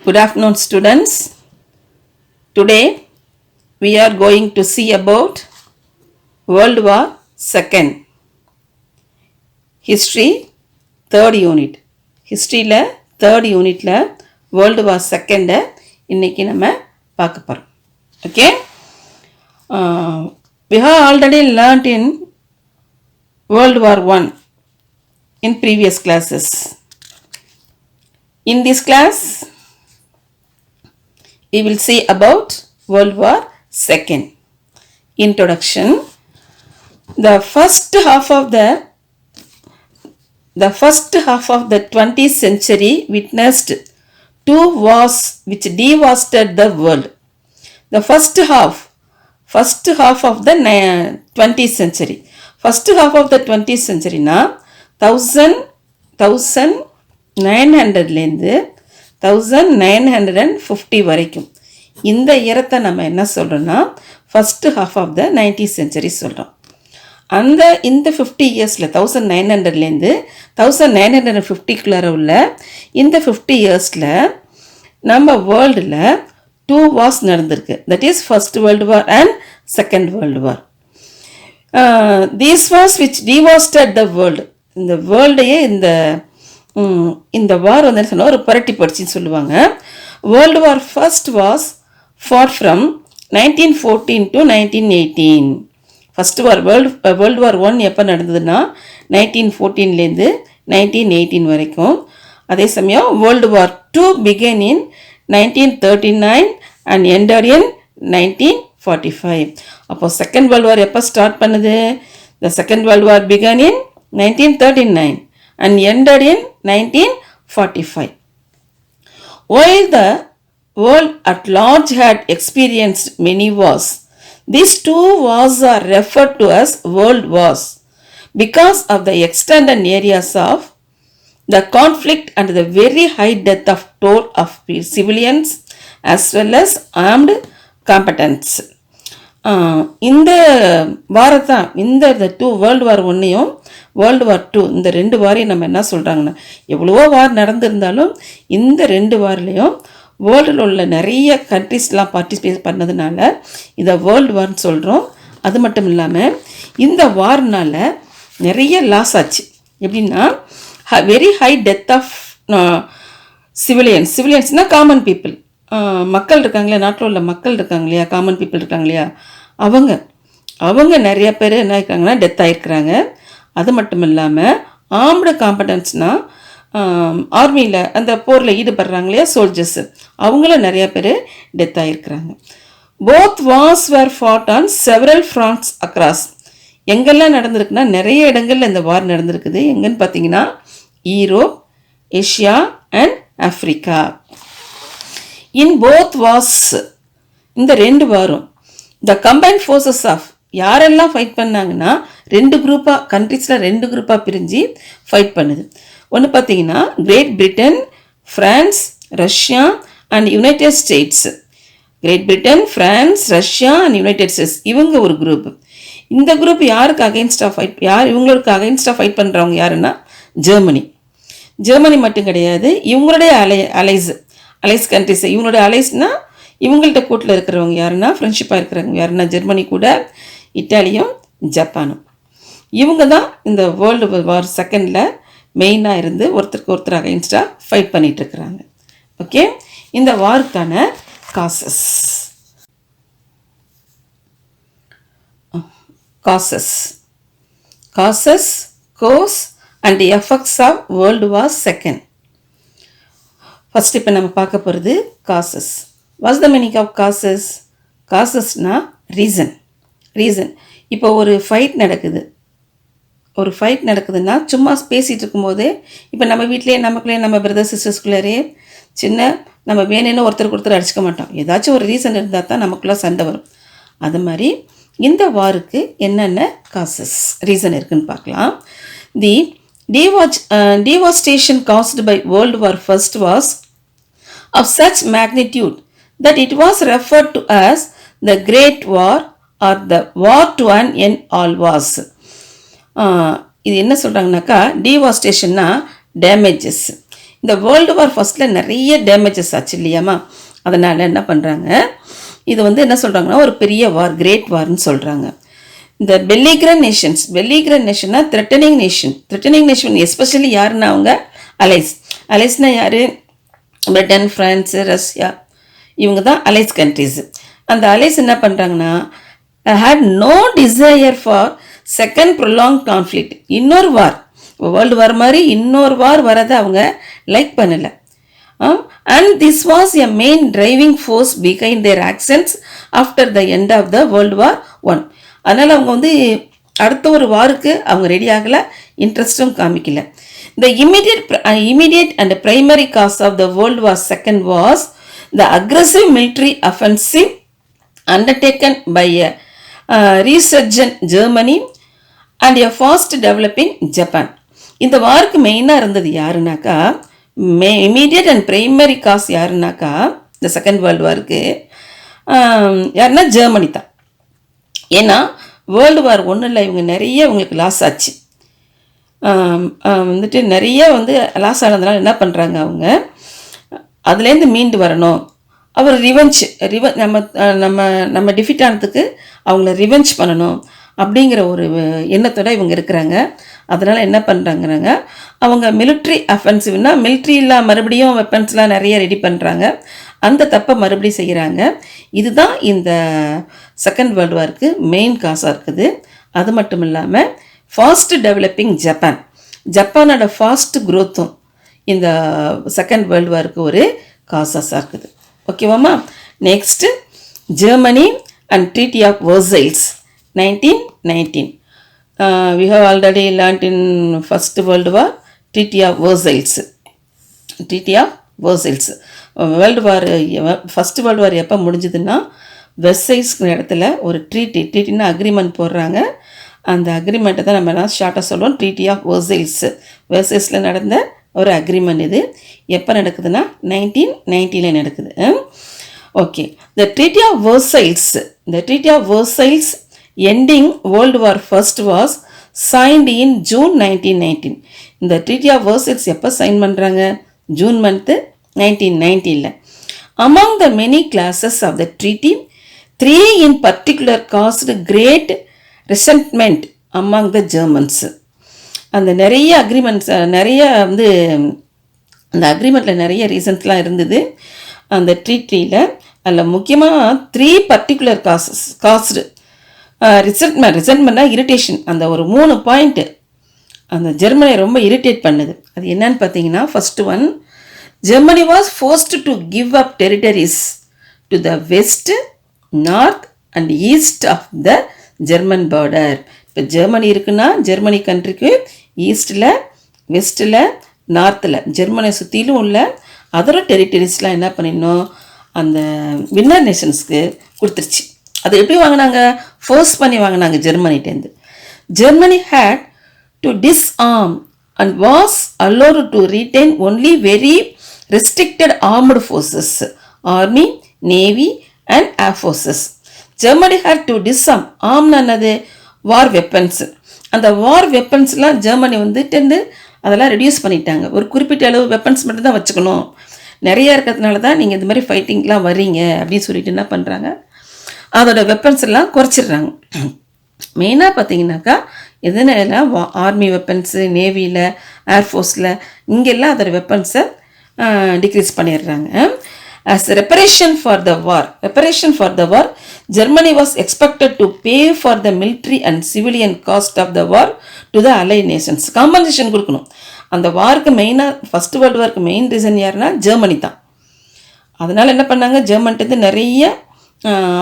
Good afternoon, students. Today we are going to see about World War II History third unit. Historyல third unitல World War II இன்னைக்கு நம்ம பார்க்க போறோம். Okay? We have already learnt in World War I in previous classes. In this class, we will see about World War II. Introduction. The first half of the 20th century witnessed two wars which devastated the world. The first half of the 20th century. First half of the 20th century na 1900லேருந்து 1950 வரைக்கும் இந்த இயரத்தை நம்ம என்ன சொல்கிறோன்னா first half of the 19th century சொல்கிறோம். இந்த 50 இயர்ஸில் 1900லேருந்து 1950க்குள்ளார உள்ள இந்த 50 இயர்ஸில் நம்ம வேர்ல்டில் 2 வார்ஸ் நடந்திருக்கு. That is first world war and second world war. These wars which devastated the world, இந்த வேர்ல்டையே இந்த வார் வந்து என்ன சொன்னால் ஒரு புரட்டி படிச்சுன்னு சொல்லுவாங்க. World war first was fought from 1914 to 1918. First war world war 1 எப்போ நடந்ததுன்னா 1914லேருந்து 1918 வரைக்கும். அதே சமயம் world war 2 began in 1939 and ended in 1945. அப்போ செகண்ட் வேர்ல்டு வார் எப்போ ஸ்டார்ட் பண்ணுது? The second world war began in 1939 and ended in 1945. While the world at large had experienced many wars, these two wars are referred to as world wars because of the extent and areas of the conflict and the very high death of toll of civilians as well as armed combatants. இந்த வாரத்தான் இந்த 2 world war 1ஐயும் world war 2 இந்த 2 வாரையும் நம்ம என்ன சொல்கிறாங்கன்னா, எவ்வளவோ வார் நடந்திருந்தாலும் இந்த 2 வார்லேயும் வேர்ல்டில் உள்ள நிறைய கண்ட்ரிஸ்லாம் பார்ட்டிசிபேட் பண்ணதுனால இதை வேர்ல்டு வார்னு சொல்கிறோம். அது மட்டும் இல்லாமல் இந்த வார்னால் நிறைய லாஸ் ஆச்சு. எப்படின்னா வெரி ஹை டெத் ஆஃப் சிவிலியன்ஸ்னால் காமன் பீப்புள், மக்கள் இருக்காங்க இல்லையா, நாட்டில் உள்ள மக்கள் இருக்காங்க இல்லையா, காமன் பீப்புள் இருக்காங்க இல்லையா, அவங்க நிறைய பேர் என்ன இருக்காங்கன்னா டெத் ஆகிருக்கிறாங்க. அது மட்டும் இல்லாமல் ஆர்ம்டு காம்படன்ஸ்னால் ஆர்மியில் அந்த போரில் ஈடுபடுறாங்க இல்லையா சோல்ஜர்ஸு, அவங்களும் நிறைய பேர் டெத் ஆகிருக்கிறாங்க. Both wars were fought on several fronts across. எங்கெல்லாம் நடந்திருக்குன்னா நிறைய இடங்களில் இந்த வார் நடந்திருக்குது. எங்கன்னு பார்த்தீங்கன்னா Europe, Asia and Africa. In both wars, இந்த 2 வாரும் த கம்பைன்ட் ஃபோர்ஸஸ் ஆஃப் யாரெல்லாம் ஃபைட் பண்ணாங்கன்னா 2 குரூப்பாக, கண்ட்ரிஸில் 2 குரூப்பாக பிரிஞ்சு ஃபைட் பண்ணுது. ஒன்று பார்த்தீங்கன்னா Great Britain, France, Russia and United States. Great Britain, France, Russia and United States இவங்க ஒரு குரூப். இந்த குரூப் யாருக்கு அகைன்ஸ்டாக இவங்களுக்கு அகைன்ஸ்டாக ஃபைட் பண்ணுறவங்க யாருன்னா ஜெர்மனி மட்டும் கிடையாது, இவங்களுடைய அலைஸ் கண்ட்ரிஸ். இவங்களுடைய அலைஸ்னால் இவங்கள்ட்ட கூட்டில் இருக்கிறவங்க யாருன்னா ஃப்ரெண்ட்ஷிப்பாக இருக்கிறவங்க யாருன்னா ஜெர்மனி கூட இட்டாலியும் ஜப்பானும். இவங்க தான் இந்த வேர்ல்டு வார் செகண்டில் மெயினாக இருந்து ஒருத்தருக்கு ஒருத்தர் அகைன்ஸ்டாக ஃபைட் பண்ணிகிட்ருக்குறாங்க. ஓகே, இந்த வாருக்கான causes cause and effects of world war second. First இப்போ நம்ம பார்க்க போகிறது causes. What's the meaning of causes? காசஸ்னா ரீசன். இப்போ ஒரு ஃபைட் நடக்குதுன்னா சும்மா பேசிகிட்டு இருக்கும்போதே, இப்போ நம்ம வீட்டிலே நமக்குள்ளே நம்ம பிரதர் சிஸ்டர்ஸ்குள்ளே சின்ன நம்ம வேணும்னு ஒருத்தருக்கு ஒருத்தர் அடிச்சுக்க மாட்டோம். ஏதாச்சும் ஒரு ரீசன் இருந்தால் தான் நமக்குள்ளே சண்டை வரும். அது மாதிரி இந்த வாருக்கு என்னென்ன ரீசன் இருக்குன்னு பார்க்கலாம். தி devastation caused by World War I was of such magnitude that it was referred to as the Great War or the War to an End All Wars. இது என்ன சொல்கிறாங்கனாக்கா, டிவாஸ்டேஷன்னா டேமேஜஸ். இந்த வேர்ல்டு வார் ஃபர்ஸ்ட்டில் நிறைய damages ஆச்சு இல்லையாம்மா, அதனால் என்ன பண்ணுறாங்க, இது வந்து என்ன சொல்கிறாங்கன்னா ஒரு பெரிய வார், கிரேட் வார்னு சொல்கிறாங்க. இந்த பெல்லிகிரன் நேஷன்னா த்ரெட்டனிங் நேஷன் எஸ்பெஷலி யாருன்னா அவங்க அலைஸ்னா யார், பிரிட்டன், ஃப்ரான்ஸு, ரஷ்யா, இவங்க தான் அலைஸ் கண்ட்ரிஸ். அந்த அலைஸ் என்ன பண்ணுறாங்கன்னா had no desire for second prolong conflict, இன்னொரு வார், வேர்ல்டு வார் மாதிரி இன்னொரு வார் வரதை அவங்க லைக் பண்ணலை. And this was a main driving force behind their actions after the end of the World War I. அதனால் அவங்க வந்து அடுத்த ஒரு வாருக்கு அவங்க ரெடி ஆகலை, இன்ட்ரெஸ்டும் காமிக்கல. The immediate and primary cause of the World War II was the aggressive military offensive undertaken by a resurgent Germany and a fast developing Japan. இந்த வாருக்கு மெயினாக இருந்தது யாருனாக்கா, இமீடியட் அண்ட் பிரைமரி காஸ் யாருனாக்கா இந்த செகண்ட் வேர்ல்டு வாருக்கு யாருன்னா Germany தான். ஏன்னா world war ஒன்றில் இவங்க நிறைய இவங்களுக்கு லாஸ் ஆச்சு. வந்துட்டு நிறைய வந்து லாஸ் ஆனதுனால என்ன பண்ணுறாங்க, அவங்க அதுலேருந்து மீண்டு வரணும், அவர் நம்ம டிஃபிட் ஆனதுக்கு அவங்கள ரிவெஞ்ச் பண்ணணும் அப்படிங்கிற ஒரு எண்ணத்தோட இவங்க இருக்கிறாங்க. அதனால் என்ன பண்ணுறாங்கிறாங்க, அவங்க மிலிட்ரி அஃபென்சிவ்னா மிலிட்ரியில் மறுபடியும் வெப்பன்ஸ்லாம் நிறைய ரெடி பண்ணுறாங்க, அந்த தப்பை மறுபடியும் செய்கிறாங்க. இதுதான் இந்த செகண்ட் வேர்ல்டு வாருக்கு மெயின் காசாக இருக்குது. அது மட்டும் இல்லாமல் ஃபாஸ்ட் டெவலப்பிங் ஜப்பானோட ஃபாஸ்ட் க்ரோத்தும் இந்த செகண்ட் வேர்ல்டு வாருக்கு ஒரு காசாக இருக்குது. ஓகேவாம்மா. Next Germany and treaty of Versailles 1919. We have already learnt in First World War Treaty of Versailles. First world வார் எப்போ முடிஞ்சதுன்னா வெர்சைல்ஸ்ங்கிற இடத்துல ஒரு ட்ரீட்டின்னா அக்ரிமெண்ட் போடுறாங்க. அந்த அக்ரிமெண்ட்டை தான் நம்ம எல்லாம் ஷார்ட்டாக சொல்லுவோம் ட்ரீட்டி ஆஃப் வெர்சைல்ஸில் நடந்த ஒரு அக்ரிமெண்ட். இது எப்போ நடக்குதுன்னா 1919 நடக்குது. Okay, the Treaty of Versailles ending World War I was signed in June 1919. இந்த Treaty of Versailles எப்போ சைன் பண்ணுறாங்க, June month 1919. Among the many clauses of the treaty, 3 in particular caused great resentment among the Germans. அந்த நிறைய agreements நிறைய வந்து அந்த அக்ரிமெண்ட்டில் நிறைய ரீசன்ஸ்லாம் இருந்தது அந்த ட்ரீட்டியில். அதில் முக்கியமாக 3 பர்டிகுலர் காஸ்டு ரிசன்ட்மெண்ட்னா இரிட்டேஷன், அந்த ஒரு 3 பாயிண்ட்டு அந்த ஜெர்மனியை ரொம்ப இரிட்டேட் பண்ணுது. அது என்னன்னு பார்த்தீங்கன்னா, first one, Germany was forced to give up territories to the west, north and east of the German border. இப்போ ஜெர்மனி இருக்குன்னா ஜெர்மனி கண்ட்ரிக்கு ஈஸ்ட்டில், வெஸ்ட்டில், நார்த்தில் ஜெர்மனை சுற்றிலும் உள்ள அதர டெரிட்டரிஸ்லாம் என்ன பண்ணிடணும், அந்த வின்னர் நேஷன்ஸ்க்கு கொடுத்துருச்சு. அதை எப்படி வாங்கினாங்க, ஃபோர்ஸ் பண்ணி வாங்கினாங்க ஜெர்மனிட்டேருந்து. Germany had to disarm and was allowed to retain only very restricted armed forces, army, navy and air forces. Germany had to disarm, ஆர்ம்னு என்னது, வார் வெப்பன்ஸ். அந்த வார் வெப்பன்ஸ்லாம் ஜெர்மனி வந்துட்டு அதெல்லாம் ரெடியூஸ் பண்ணிட்டாங்க. ஒரு குறிப்பிட்ட அளவு வெப்பன்ஸ் மட்டும் தான் வச்சுக்கணும், நிறைய இருக்கிறதுனால தான் நீங்கள் இந்த மாதிரி ஃபைட்டிங்லாம் வர்றீங்க அப்படின்னு சொல்லிட்டு என்ன பண்ணுறாங்க, அதோட வெப்பன்ஸ் எல்லாம் குறைச்சிடுறாங்க. மெயினாக பார்த்தீங்கன்னாக்கா எதுனால ஆர்மி வெப்பன்ஸு, நேவியில், ஏர்ஃபோர்ஸில் இங்கெல்லாம் அதோட வெப்பன்ஸை டிக்ரீஸ் பண்ணிடுறாங்க. As reparation for the war, Germany was expected to pay for the military and civilian cost of the war to the allied nations. Compensation கொடுக்கணும். அந்த வாருக்கு மெயினாக ஃபஸ்ட் வேர்ல்டு வாருக்கு மெயின் ரீசன் யாருன்னா Germany தான். அதனால் என்ன பண்ணாங்க, ஜெர்மன்ட்டு நிறைய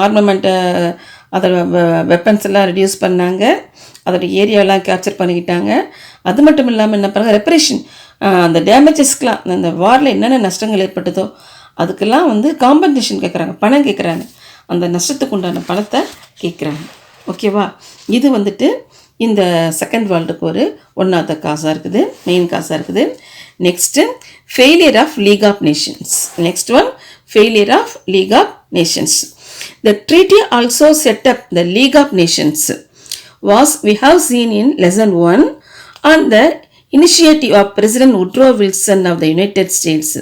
ஆர்மமெண்ட்டை அதோட வெப்பன்ஸ் எல்லாம் ரெடியூஸ் பண்ணாங்க, அதோட ஏரியாவெல்லாம் கேப்சர் பண்ணிக்கிட்டாங்க. அது மட்டும் இல்லாமல் என்ன பண்ணாங்க, ரெப்பரேஷன், அந்த டேமேஜஸ்க்கெலாம் அந்த வாரில் என்னென்ன நஷ்டங்கள் ஏற்பட்டதோ அதுக்கெல்லாம் வந்து காம்பன்சேஷன் கேட்குறாங்க, பணம் கேட்குறாங்க, அந்த நஷ்டத்துக்கு உண்டான பணத்தை கேட்குறாங்க. ஓகேவா. இது வந்துட்டு இந்த செகண்ட் வேர்ல்டுக்கு ஒரு ஒன் ஆஃப் த காசாக இருக்குது, மெயின் காசாக இருக்குது. Next failure of League of Nations. Next one, failure of League of Nations. The treaty also set up the League of Nations, was we have seen in lesson 1 on the initiative of president Woodrow Wilson of the United States.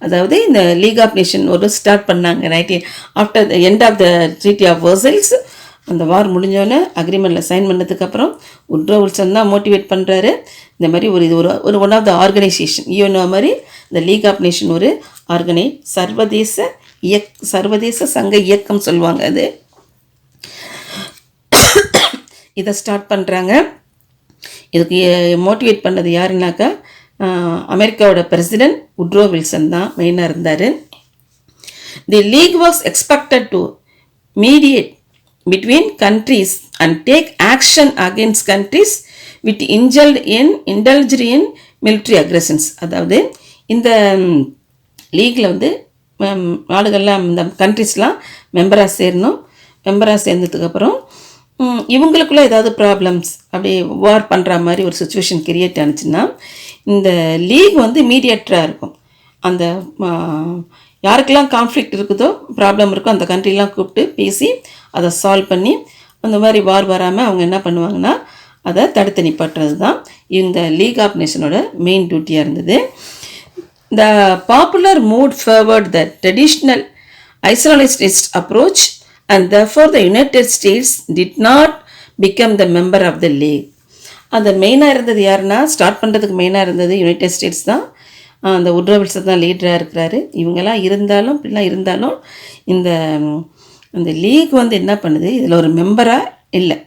அதாவது இந்த League of Nation ஒரு start பண்ணாங்க after the end of the treaty of Versailles. அந்த war முடிஞ்சோன்னே அக்ரிமெண்ட்டில் sign பண்ணதுக்கப்புறம் Woodrow Wilson தான் motivate பண்ணுறாரு. இந்த மாதிரி இது ஒரு one of the organisation UNO மாதிரி இந்த லீக் ஆஃப் நேஷன் ஒரு சர்வதேச சங்க இயக்கம் சொல்லுவாங்க. அது இதை ஸ்டார்ட் பண்ணுறாங்க. இதுக்கு மோட்டிவேட் பண்ணது யாருன்னாக்கா அமெரிக்காவோட பிரசிடென்ட் உட்ரோ வில்சன் தான் மெயினாக இருந்தார். The League was expected to mediate between countries and take action against countries which indulged in military aggressions. அதாவது இந்த லீக்கில் வந்து நாடுகள்லாம் இந்த கண்ட்ரிஸ்லாம் மெம்பராக சேரணும். மெம்பராக சேர்ந்ததுக்கப்புறம் இவங்களுக்குள்ளே ஏதாவது ப்ராப்ளம்ஸ் அப்படி வார் பண்ணுற மாதிரி ஒரு சுச்சுவேஷன் கிரியேட் ஆனிச்சுன்னா இந்த லீக் வந்து மீடியேட்டராக இருக்கும். அந்த யாருக்கெல்லாம் கான்ஃப்ளிக்ட் இருக்குதோ ப்ராப்ளம் இருக்கோ அந்த கண்ட்ரிலாம் கூப்பிட்டு பேசி அதை சால்வ் பண்ணி அந்த மாதிரி வார் வராமல் அவங்க என்ன பண்ணுவாங்கன்னா அதை தடுத்து நிப்பாட்டுறது தான் இந்த லீக் ஆஃப் நேஷனோட மெயின் டியூட்டியாக இருந்தது. The popular mood forward the traditional isolationist approach and therefore the United States did not become the member of the league. அந்த மெயினாக இருந்தது யாருன்னா ஸ்டார்ட் பண்ணுறதுக்கு மெயினாக இருந்தது யுனைடெட் ஸ்டேட்ஸ் தான். அந்த உட்ரோ வில்சன் தான் லீடராக இருக்கிறாரு. இவங்கெல்லாம் இருந்தாலும் இந்த லீக் வந்து என்ன பண்ணுது, இதில் ஒரு மெம்பராக இல்லை.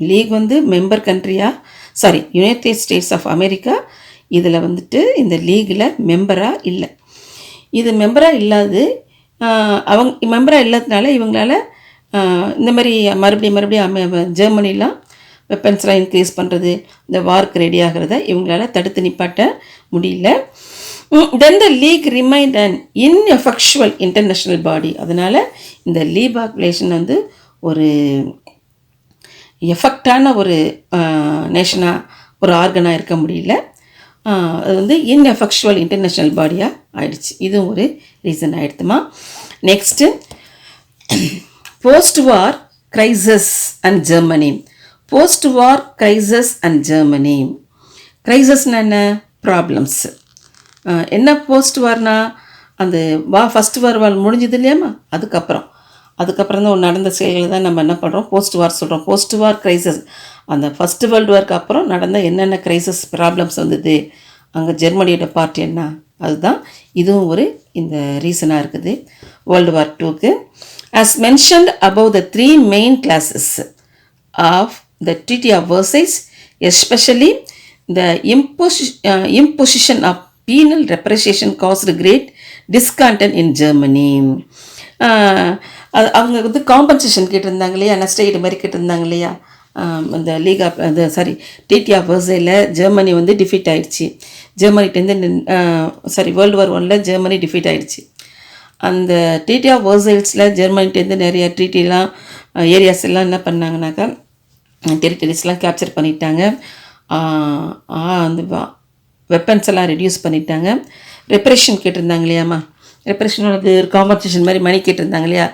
லீக் வந்து மெம்பர் கண்ட்ரியாக யுனைடெட் ஸ்டேட்ஸ் ஆஃப் அமெரிக்கா இதில் வந்துட்டு இந்த லீகில் மெம்பராக இல்லை. இது மெம்பராக இல்லாது அவங்க மெம்பராக இல்லாததுனால இவங்களால இந்த மாதிரி மறுபடியும் ஜெர்மனிலாம் வெப்பன்ஸ்லாம் இன்க்ரீஸ் பண்ணுறது, இந்த வார்க்கு ரெடி ஆகிறத இவங்களால தடுத்து நிப்பாட்ட முடியல. Then the League remained and ineffectual international body. அதனால் இந்த லீக் பாப்புலேஷன் வந்து ஒரு எஃபெக்டான ஒரு நேஷனாக ஒரு ஆர்கனாக இருக்க முடியல. அது வந்து இன்எஃபெக்சுவல் இன்டர்நேஷ்னல் பாடியாக ஆயிடுச்சு. இதுவும் ஒரு ரீசன் ஆகிடுதுமா. Next post war crisis and Germany. Post war crisis and Germany. கிரைசஸ்னா என்ன? ப்ராப்ளம்ஸ். என்ன போஸ்ட் வார்னா அந்த ஃபஸ்ட் வார் முடிஞ்சது இல்லையாம்மா, அதுக்கப்புறம் தான் நடந்த செயல்களை தான் நம்ம என்ன பண்ணுறோம், போஸ்ட் வார் சொல்கிறோம். போஸ்ட் வார் கிரைசஸ் அந்த ஃபஸ்ட்டு வேர்ல்டு வார்க்கு அப்புறம் நடந்த என்னென்ன கிரைசஸ் ப்ராப்ளம்ஸ் வந்தது, அங்கே ஜெர்மனியோட பார்ட் என்ன, அதுதான் இதுவும் ஒரு இந்த ரீசனாக இருக்குது வேர்ல்டு வார் 2க்கு. As mentioned above the 3 main clauses of the treaty of Versailles, especially the imposition of penal reparation caused great discontent in Germany. அவங்க வந்து காம்பன்சேஷன் கேட்டிருந்தாங்க இல்லையா, நஷ்டஈடு மாதிரி கேட்டிருந்தாங்க இல்லையா. அந்த லீக் ஆஃப் ட்ரீட்டி ஆஃப் வெர்சைலில் ஜெர்மனி வந்து டிஃபீட் ஆகிடுச்சு. ஜெர்மனிட்டேருந்து வேர்ல்டு வார் 1ல் ஜெர்மனி டிஃபீட் ஆகிடுச்சு. அந்த ட்ரீட்டி ஆஃப் வெர்சைல்ஸில் ஜெர்மனிட்டேருந்து நிறைய ட்ரீட்டிலாம் ஏரியாஸ் எல்லாம் என்ன பண்ணாங்கனாக்கா டெரிட்டரிஸ்லாம் கேப்சர் பண்ணிட்டாங்க. அந்த வெப்பன்ஸ் எல்லாம் ரெடியூஸ் பண்ணிட்டாங்க. ரெப்ரேஷன் கேட்டிருந்தாங்க இல்லையாம்மா, ரெப்ரேஷனோட ஒரு காம்பன்சேஷன் மாதிரி மணி கேட்டிருந்தாங்க இல்லையா,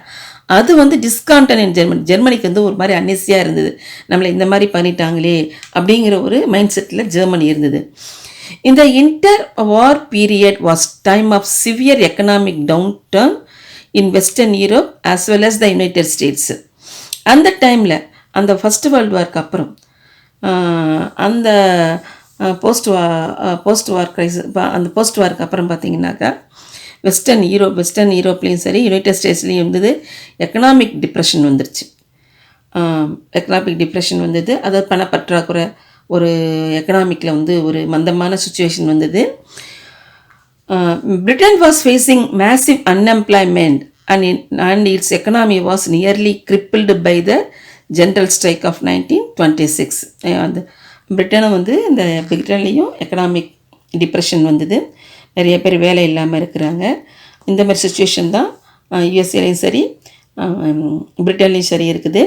அது வந்து டிஸ்கான்டன் இன் ஜெர்மனிக்கு வந்து ஒரு மாதிரி அன்னெசியாக இருந்தது. நம்மளை இந்த மாதிரி பண்ணிட்டாங்களே அப்படிங்கிற ஒரு மைண்ட் செட்டில் ஜெர்மனி இருந்தது. இந்த inter war period was time of severe economic downturn in western Europe as well as the United States. அந்த டைமில் அந்த ஃபஸ்ட்டு வேர்ல்டு வார்க்கு அப்புறம் அந்த போஸ்ட் வார் கிரைசிஸ், அந்த போஸ்ட் வார்க்கு அப்புறம் பார்த்தீங்கன்னாக்கா வெஸ்டர்ன் யூரோப்லேயும் சரி யுனைடெட் ஸ்டேட்ஸ்லேயும் இருந்தது எக்கனாமிக் டிப்ரெஷன் வந்துருச்சு. வந்தது. அதாவது பணப்பற்றாக்குறை, ஒரு எக்கனாமிக்கில் வந்து ஒரு மந்தமான சுச்சுவேஷன் வந்தது. Britain was facing massive unemployment and its economy was nearly crippled by the general strike of 1926. அந்த பிரிட்டனும் வந்து இந்த பிரிட்டன்லேயும் எக்கனாமிக் டிப்ரெஷன் வந்தது. நிறைய பேர் வேலை இல்லாமல் இருக்கிறாங்க. இந்த மாதிரி சுச்சுவேஷன் தான் யூஎஸ்ஏலையும் சரி பிரிட்டன்லேயும் சரி இருக்குது.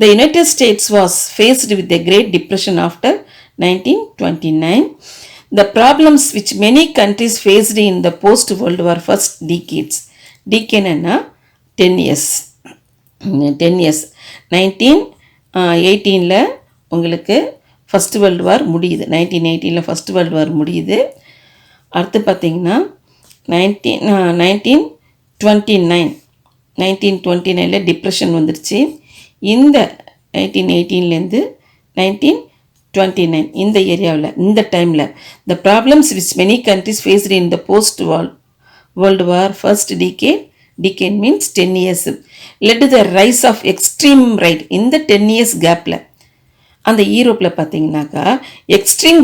The United States was faced with a great depression after 1929. The problems which many countries faced in the post world war first decades. டீகேட்னா 10 years. 1918 உங்களுக்கு ஃபஸ்ட்டு வேர்ல்டு வார் முடியுது. 1918 ஃபஸ்ட்டு வேர்ல்டு வார் முடியுது. அடுத்து பார்த்திங்கன்னா 1929 டிப்ரெஷன் வந்துருச்சு. இந்த 1918 1929 இந்த ஏரியாவில், இந்த டைமில் the problems which many countries faced in the post-World War first decade means 10 years led to the rise of extreme right. இந்த 10 years கேப்பில் அந்த யூரோப்பில் பார்த்தீங்கன்னாக்கா எக்ஸ்ட்ரீம்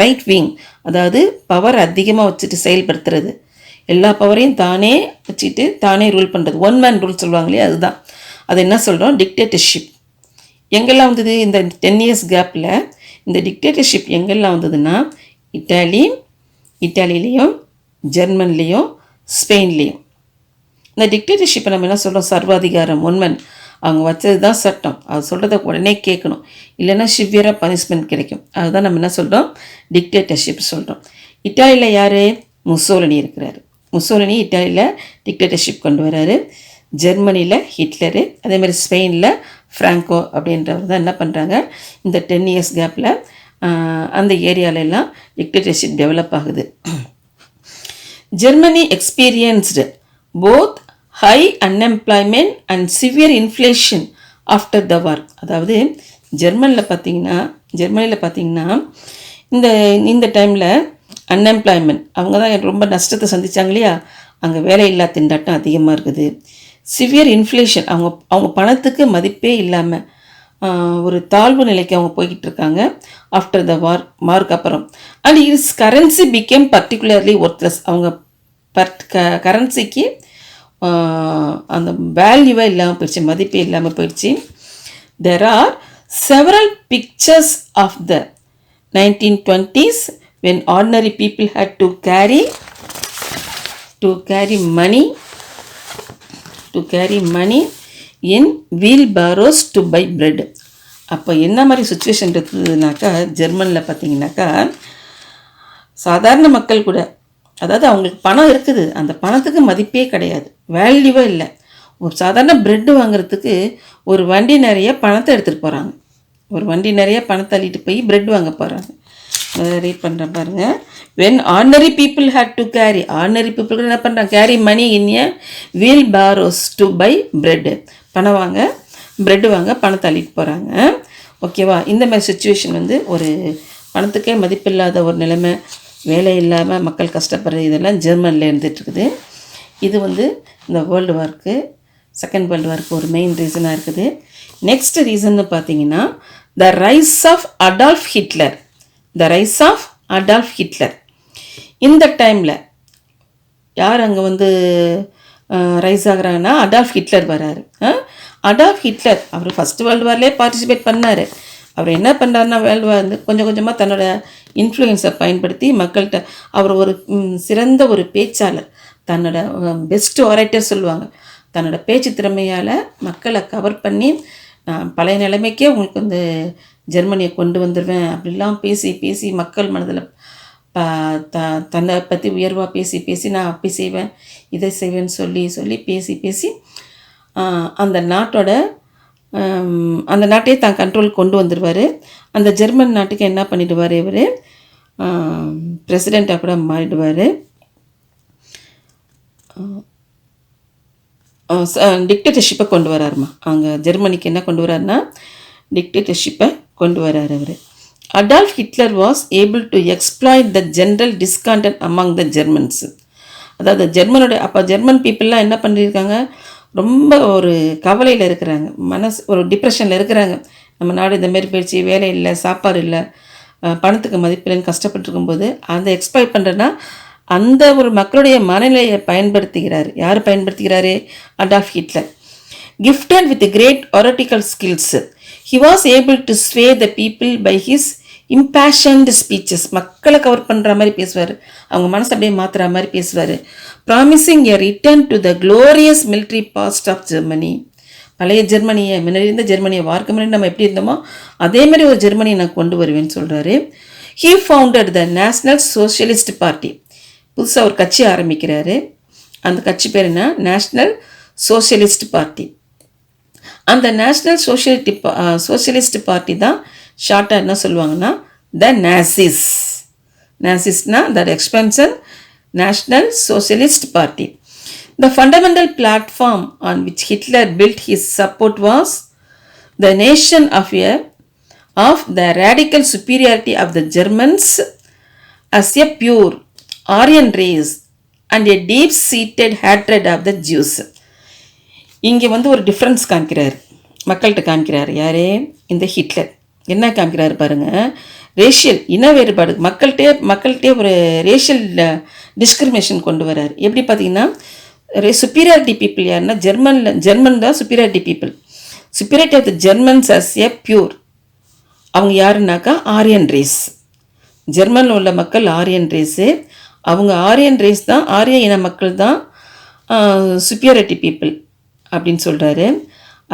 ரைட் விங், அதாவது பவர் அதிகமாக வச்சுட்டு செயல்படுத்துறது, எல்லா பவரையும் தானே வச்சுட்டு தானே ரூல் பண்ணுறது, ஒன் மேன் ரூல் சொல்லுவாங்க இல்லையா, அதுதான். அது என்ன சொல்கிறோம், டிக்டேட்டர்ஷிப். எங்கெல்லாம் வந்தது இந்த 10 years கேப்பில்? இந்த டிக்டேட்டர்ஷிப் எங்கெல்லாம் வந்ததுன்னா இட்டாலியிலையும் ஜெர்மன்லேயும் ஸ்பெயின்லேயும். இந்த டிக்டேட்டர்ஷிப்பை நம்ம என்ன சொல்கிறோம், சர்வாதிகாரம், ஒன்மன். அவங்க வச்சது தான் சட்டம், அது சொல்கிறத உடனே கேட்கணும், இல்லைன்னா சிவியராக பனிஷ்மெண்ட் கிடைக்கும். அதுதான் நம்ம என்ன சொல்கிறோம், டிக்டேட்டர்ஷிப் சொல்கிறோம். இட்டாலியில் யார், முசோலினி இருக்கிறாரு. முசோலினி இட்டாலியில் டிக்டேட்டர்ஷிப் கொண்டு வர்றாரு. ஜெர்மனியில் ஹிட்லரு, அதேமாதிரி ஸ்பெயினில் ஃப்ராங்கோ அப்படின்றவர் தான் என்ன பண்ணுறாங்க, இந்த 10 years கேப்பில் அந்த ஏரியாலெல்லாம் டிக்டேட்டர்ஷிப் டெவலப் ஆகுது. Germany experienced both high unemployment and severe inflation after the war. அதாவது ஜெர்மனியில் பார்த்தீங்கன்னா இந்த டைமில் அன்எம்ப்ளாய்மெண்ட், அவங்க தான் ரொம்ப நஷ்டத்தை சந்தித்தாங்க இல்லையா, அங்கே வேலையில்லா திண்டாட்டம் அதிகமாக இருக்குது. சிவியர் இன்ஃப்ளேஷன், அவங்க பணத்துக்கு மதிப்பே இல்லாமல் ஒரு தாழ்வு நிலைக்கு அவங்க போய்கிட்டு இருக்காங்க ஆஃப்டர் த வார்க்கு அப்புறம். And its currency became particularly worthless. அவங்க கரன்சிக்கு அந்த வேல்யூவே இல்லாமல் போயிடுச்சு, மதிப்பே இல்லாமல் போயிடுச்சு. There are several pictures of the 1920s when ordinary people had to carry money in wheelbarrows to buy bread. அப்போ என்ன மாதிரி சுச்சுவேஷன் இருந்ததுனாக்கா, ஜெர்மனியில் பார்த்தீங்கன்னாக்கா சாதாரண மக்கள் கூட, அதாவது அவங்களுக்கு பணம் இருக்குது, அந்த பணத்துக்கு மதிப்பே கிடையாது, வேல்யூவே இல்லை. ஒரு சாதாரண ப்ரெட்டு வாங்குறதுக்கு ஒரு வண்டி நிறைய பணத்தை எடுத்துகிட்டு போகிறாங்க, ஒரு வண்டி நிறைய பணத்தை அள்ளிட்டு போய் ப்ரெட் வாங்க போகிறாங்க. ரீட் பண்ணுறேன் பாருங்கள். When ordinary people had to carry, ordinary people என்ன பண்ணுறாங்க, carry money in a wheelbarrows to buy bread, பணம் வாங்க, ப்ரெட்டு வாங்க பணத்தை அள்ளிட்டு போகிறாங்க. ஓகேவா? இந்த மாதிரி சுச்சுவேஷன் ஒரு பணத்துக்கே மதிப்பில்லாத ஒரு நிலைமை, வேலை இல்லாமல் மக்கள் கஷ்டப்படுறது, இதெல்லாம் ஜெர்மனில் இருந்துகிட்ருக்குது. இது இந்த வேர்ல்டு வார்க்கு, செகண்ட் வேர்ல்டு வார்க்கு ஒரு மெயின் ரீசனாக இருக்குது. நெக்ஸ்ட் ரீசன்னு பார்த்தீங்கன்னா the rise of Adolf Hitler. இந்த டைமில் யார் அங்கே ரைஸ் ஆகுறாங்கன்னா அடால்ஃப் ஹிட்லர் வராரு. அடால்ஃப் ஹிட்லர் அவர் ஃபஸ்ட் வேர்ல்டு வார்லேயே பார்ட்டிசிபேட் பண்ணார். அவர் என்ன பண்ணுறாருன்னா, வேர்ல்டு வார் கொஞ்சம் கொஞ்சமாக தன்னோட இன்ஃப்ளூயன்ஸை பயன்படுத்தி மக்கள்கிட்ட, அவர் ஒரு சிறந்த ஒரு பேச்சாளர், தன்னோட பெஸ்ட் ஆரேட்டர் சொல்லுவாங்க, தன்னோட பேச்சு திறமையால் மக்களை கவர் பண்ணி, நான் பழைய நிலைமைக்கே உங்களுக்கு ஜெர்மனியை கொண்டு வந்துடுவேன் அப்படிலாம் பேசி மக்கள் மனதில் தன்னை பற்றி உயர்வாக பேசி நான் அப்படி செய்வேன் இதை செய்வேன்னு சொல்லி பேசி அந்த நாட்டையே தான் கண்ட்ரோல் கொண்டு வந்துடுவார். அந்த ஜெர்மன் நாட்டுக்கு என்ன பண்ணிடுவார், இவர் பிரசிடெண்ட்டாக கூட மாறிடுவார். டிக்டேட்டர்ஷிப்பை கொண்டு வராருமா. அங்கே ஜெர்மனிக்கு என்ன கொண்டு வராருன்னா டிக்டேட்டர்ஷிப்பை கொண்டு வரார் அவர். Adolf Hitler was able to exploit the general discontent among the Germans. அதாவது ஜெர்மன் பீப்புளெலாம் என்ன பண்ணியிருக்காங்க, ரொம்ப ஒரு கவலையில் இருக்கிறாங்க, ஒரு டிப்ரெஷனில் இருக்கிறாங்க. நம்ம நாடு இந்தமாரி போயிடுச்சு, வேலை இல்லை, சாப்பாடு இல்லை, பணத்துக்கு மதிப்பில்லைன்னு கஷ்டப்பட்டுருக்கும்போது அதை எக்ஸ்ப்ளாய்ட் பண்ணுறேன்னா அந்த ஒரு மக்களுடைய மனநிலையை பயன்படுத்துகிறார். யார் பயன்படுத்துகிறாரு? Adolf Hitler. Gifted with great oratorical skills, he was able to sway the people by his impassioned speeches. மக்களை கவர் பண்ணுற மாதிரி பேசுவார், அவங்க மனசை அப்படியே மாற்றுற மாதிரி பேசுவார். Promising a return to the glorious military past of Germany. பழைய ஜெர்மனியை, முன்னாடி இருந்த ஜெர்மனியை, வார்க்கு முன்னாடி நம்ம எப்படி இருந்தோமோ அதே மாதிரி ஒரு ஜெர்மனியை நான் கொண்டு வருவேன்னு சொல்கிறாரு. He founded the National Socialist Party. புதுசாக ஒரு கட்சி ஆரம்பிக்கிறாரு. அந்த கட்சி பேர் என்ன? National Socialist Party. அந்த நேஷ்னல் சோஷியலிஸ்ட் பார்ட்டி தான் ஷார்ட்டாக என்ன சொல்லுவாங்கன்னா த நாசிஸ். நாசிஸ்னா that expansion National Socialist Party. The fundamental platform on which Hitler built his support was the nation of the radical superiority of the Germans as a pure Aryan race and a deep-seated hatred of the Jews. இங்கே ஒரு difference காமிக்கிறார், மக்கள்கிட்ட காமிக்கிறார். யாரே? இந்த Hitler. என்ன காமிக்கிறாரு பாருங்கள், racial இன வேறுபாடு, மக்கள்கிட்டே ஒரு ரேஷியல் டிஸ்கிரிமினேஷன் கொண்டு வரார். எப்படி பார்த்தீங்கன்னா, சுப்பீரியாரிட்டி பீப்புள் யாருன்னா ஜெர்மன் தான் superiority people. Superiority of the Germans as a pure. அவங்க யாருன்னாக்கா ஆரியன் ரேஸ். ஜெர்மனில் உள்ள மக்கள் ஆரியன் ரேஸு. அவங்க ஆரியன் ரேஸ் தான், ஆரிய இன மக்கள் தான் சுப்பீரியாரிட்டி பீப்புள் அப்படின்னு சொல்கிறாரு.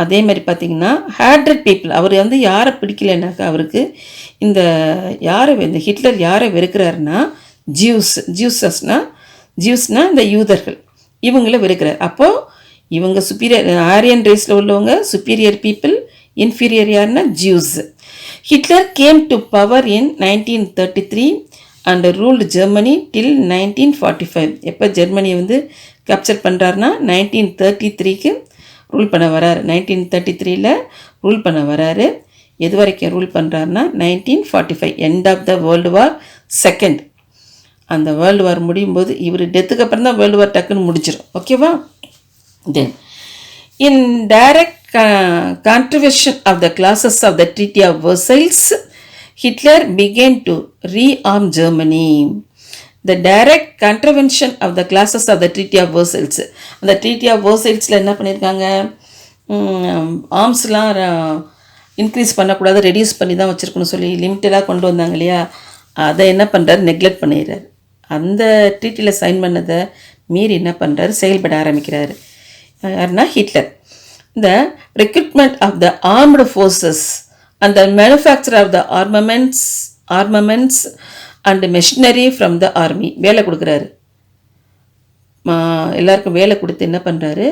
அதே மாதிரி பார்த்திங்கன்னா ஹேட்ரட் பீப்புள், அவர் யாரை பிடிக்கலைன்னாக்கா அவருக்கு இந்த ஹிட்லர் யாரை வெறுக்கிறாருன்னா ஜியூஸ்னா இந்த யூதர்கள், இவங்கள வெறுக்கிறார். அப்போது இவங்க ஆரியன் ரேஸில் உள்ளவங்க சுப்பீரியர் பீப்புள், இன்ஃபீரியர் யாருன்னா Jews. Hitler came to power in 1933 and ruled Germany till 1945. எப்போ ஜெர்மனியை கேப்சர் பண்ணுறாருனா 1933க்கு ரூல் பண்ண வராரு. 1933 ரூல் பண்ண வராரு. எது வரைக்கும் ரூல் பண்ணுறாருனா 1945, end of the world war second. அந்த வேர்ல்டு வார் முடியும் போது இவர் டெத்துக்கு அப்புறம் தான் வேர்ல்டு வார் டக்குன்னு முடிச்சிடும். ஓகேவா? Then in direct contribution of the clauses of the Treaty of Versailles, Hitler began to rearm Germany. The direct contravention of the clauses of the Treaty of Versailles. அந்த Treaty of Versaillesல என்ன பண்ணியிருக்காங்க, ஆர்ம்ஸ்லாம் increase பண்ணக்கூடாது, reduce பண்ணி தான் வச்சுருக்கணும் சொல்லி லிமிட்டடாக கொண்டு வந்தாங்க இல்லையா, அதை என்ன பண்ணுறாரு, நெக்லெக்ட் பண்ணிடுறாரு. அந்த ட்ரீட்டியில் சைன் பண்ணதை மீறி என்ன பண்ணுறாரு, செயல்பட ஆரம்பிக்கிறாரு. யாருன்னா Hitler. The recruitment of the armed forces and the manufacture of the armaments and machinery from the army. வேலை கொடுக்குறாரு, எல்லாருக்கும் வேலை கொடுத்து என்ன பண்ணுறாரு,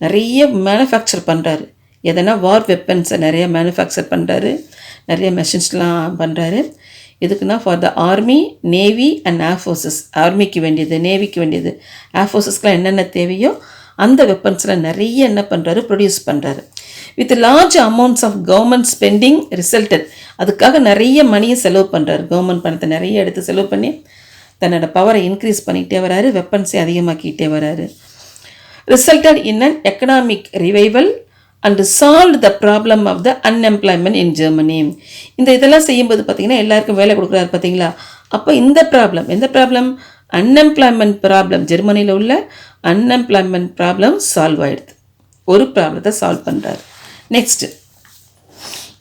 நிறைய மேனுஃபேக்சர் பண்ணுறாரு. எதனா வார் வெப்பன்ஸை நிறைய மேனுஃபேக்சர் பண்ணுறாரு, நிறைய மெஷின்ஸ்லாம் பண்ணுறாரு. எதுக்குன்னா for the army, navy and air forces. ஆர்மிக்கு வேண்டியது, நேவிக்கு வேண்டியது, ஏர்ஃபோர்ஸஸ்க்கெலாம் என்னென்ன தேவையோ அந்த வெப்பன்ஸில் நிறைய என்ன பண்ணுறாரு, ப்ரொடியூஸ் பண்ணுறாரு. With large amounts of government spending resulted. அதுக்காக நிறைய மணியை செலவு பண்ணுறாரு, கவர்மெண்ட் பணத்தை நிறைய எடுத்து செலவு பண்ணி தன்னோட பவரை இன்க்ரீஸ் பண்ணிக்கிட்டே வராரு, வெப்பன்ஸை அதிகமாக்கிட்டே வராரு. Resulted in an economic revival and solve the problem of the unemployment in Germany. இந்த இதெல்லாம் செய்யும்போது பார்த்தீங்கன்னா எல்லாருக்கும் வேலை கொடுக்குறாரு பார்த்தீங்களா. அப்போ இந்த ப்ராப்ளம், எந்த ப்ராப்ளம், அன்எம்ப்ளாய்மெண்ட் ப்ராப்ளம், ஜெர்மனியில் உள்ள அன்எம்ப்ளாய்மெண்ட் ப்ராப்ளம் சால்வ் ஆகிடுது. ஒரு ப்ராப்ளத்தை சால்வ் பண்ணுறாரு. Next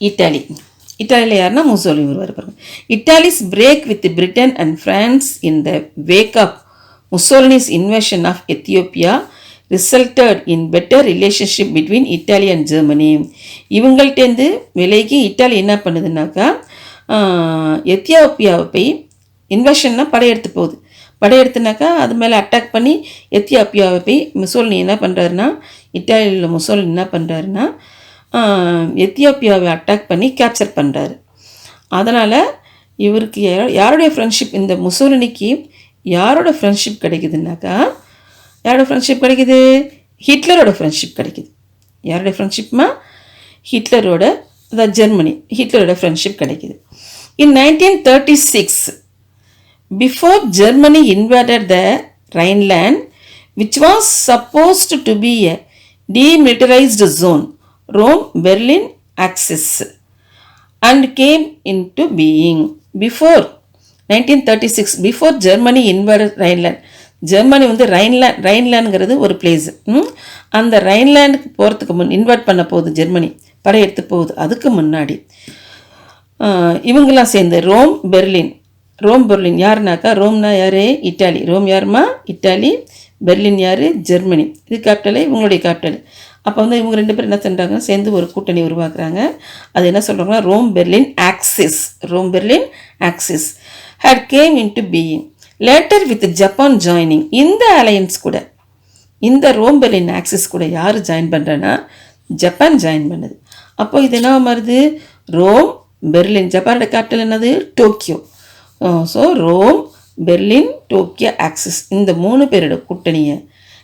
Italy. இட்டாலியில் யாருன்னா முசோலினி வருவார் பாருங்க. Italy's break with Britain and France in the wake of Mussolini's invasion of Ethiopia resulted in better relationship between Italy and Germany. இவங்கள்டேருந்து விலைக்கு இட்டாலி என்ன பண்ணுதுன்னாக்கா, எத்தியோப்பியாவை போய் இன்வேஷன்னா படையெடுத்து போகுது. படையெடுத்துனாக்கா அது மேலே அட்டாக் பண்ணி எத்தியோப்பியாவை போய் முசோலினி என்ன பண்ணுறாருன்னா, இட்டாலியில் முசோலினி என்ன பண்ணுறாருன்னா எத்தியோப்பியாவை அட்டாக் பண்ணி கேப்சர் பண்ணுறாரு. அதனால் இவருக்கு யாருடைய ஃப்ரெண்ட்ஷிப், இந்த முசோலினிக்கு யாரோட ஃப்ரெண்ட்ஷிப் கிடைக்குதுன்னாக்கா, யாரோட ஃப்ரெண்ட்ஷிப் கிடைக்குது, ஹிட்லரோட ஃப்ரெண்ட்ஷிப் கிடைக்குது. யாரோட ஃப்ரெண்ட்ஷிப்மா, ஹிட்லரோட, அதாவது ஜெர்மனி, ஹிட்லரோட ஃப்ரெண்ட்ஷிப் கிடைக்குது. இன் 1936, before Germany invaded the Rhineland, which was supposed to be a demilitarized zone, Rome-Berlin axis, and came into being. Before 1936, before Germany invaded Rhineland, Germany ரைன்லேண்டுங்கிறது ஒரு பிளேஸு. அந்த ரைன்லேண்டுக்கு போகிறதுக்கு இன்வைட் பண்ண போகுது ஜெர்மனி, படையெடுத்து போகுது. அதுக்கு முன்னாடி இவங்கெல்லாம் சேர்ந்து ரோம் பெர்லின் யாருனாக்கா, ரோம்னா யார், இட்டாலி. ரோம் யாருமா, இட்டாலி. பெர்லின் யார், ஜெர்மனி. இது கேபிட்டலு, இவங்களுடைய கேபிட்டல். அப்போ இவங்க ரெண்டு பேரும் என்ன பண்ணுறாங்க, சேர்ந்து ஒரு கூட்டணி உருவாக்குறாங்க. அது என்ன சொல்கிறாங்கன்னா Rome Berlin axis had came into being later with Japan joining. இந்த அலையன்ஸ் கூட, இந்த ரோம் பெர்லின் ஆக்சிஸ் கூட யார் ஜாயின் பண்ணுறேன்னா, ஜப்பான் ஜாயின் பண்ணுது. அப்போ இது என்ன மாறுது, ரோம் பெர்லின். ஜப்பானோட கேபிட்டல் என்னது? Tokyo. So Rome, Berlin, Tokyo, axis, இந்த 3 பேரோட கூட்டணியை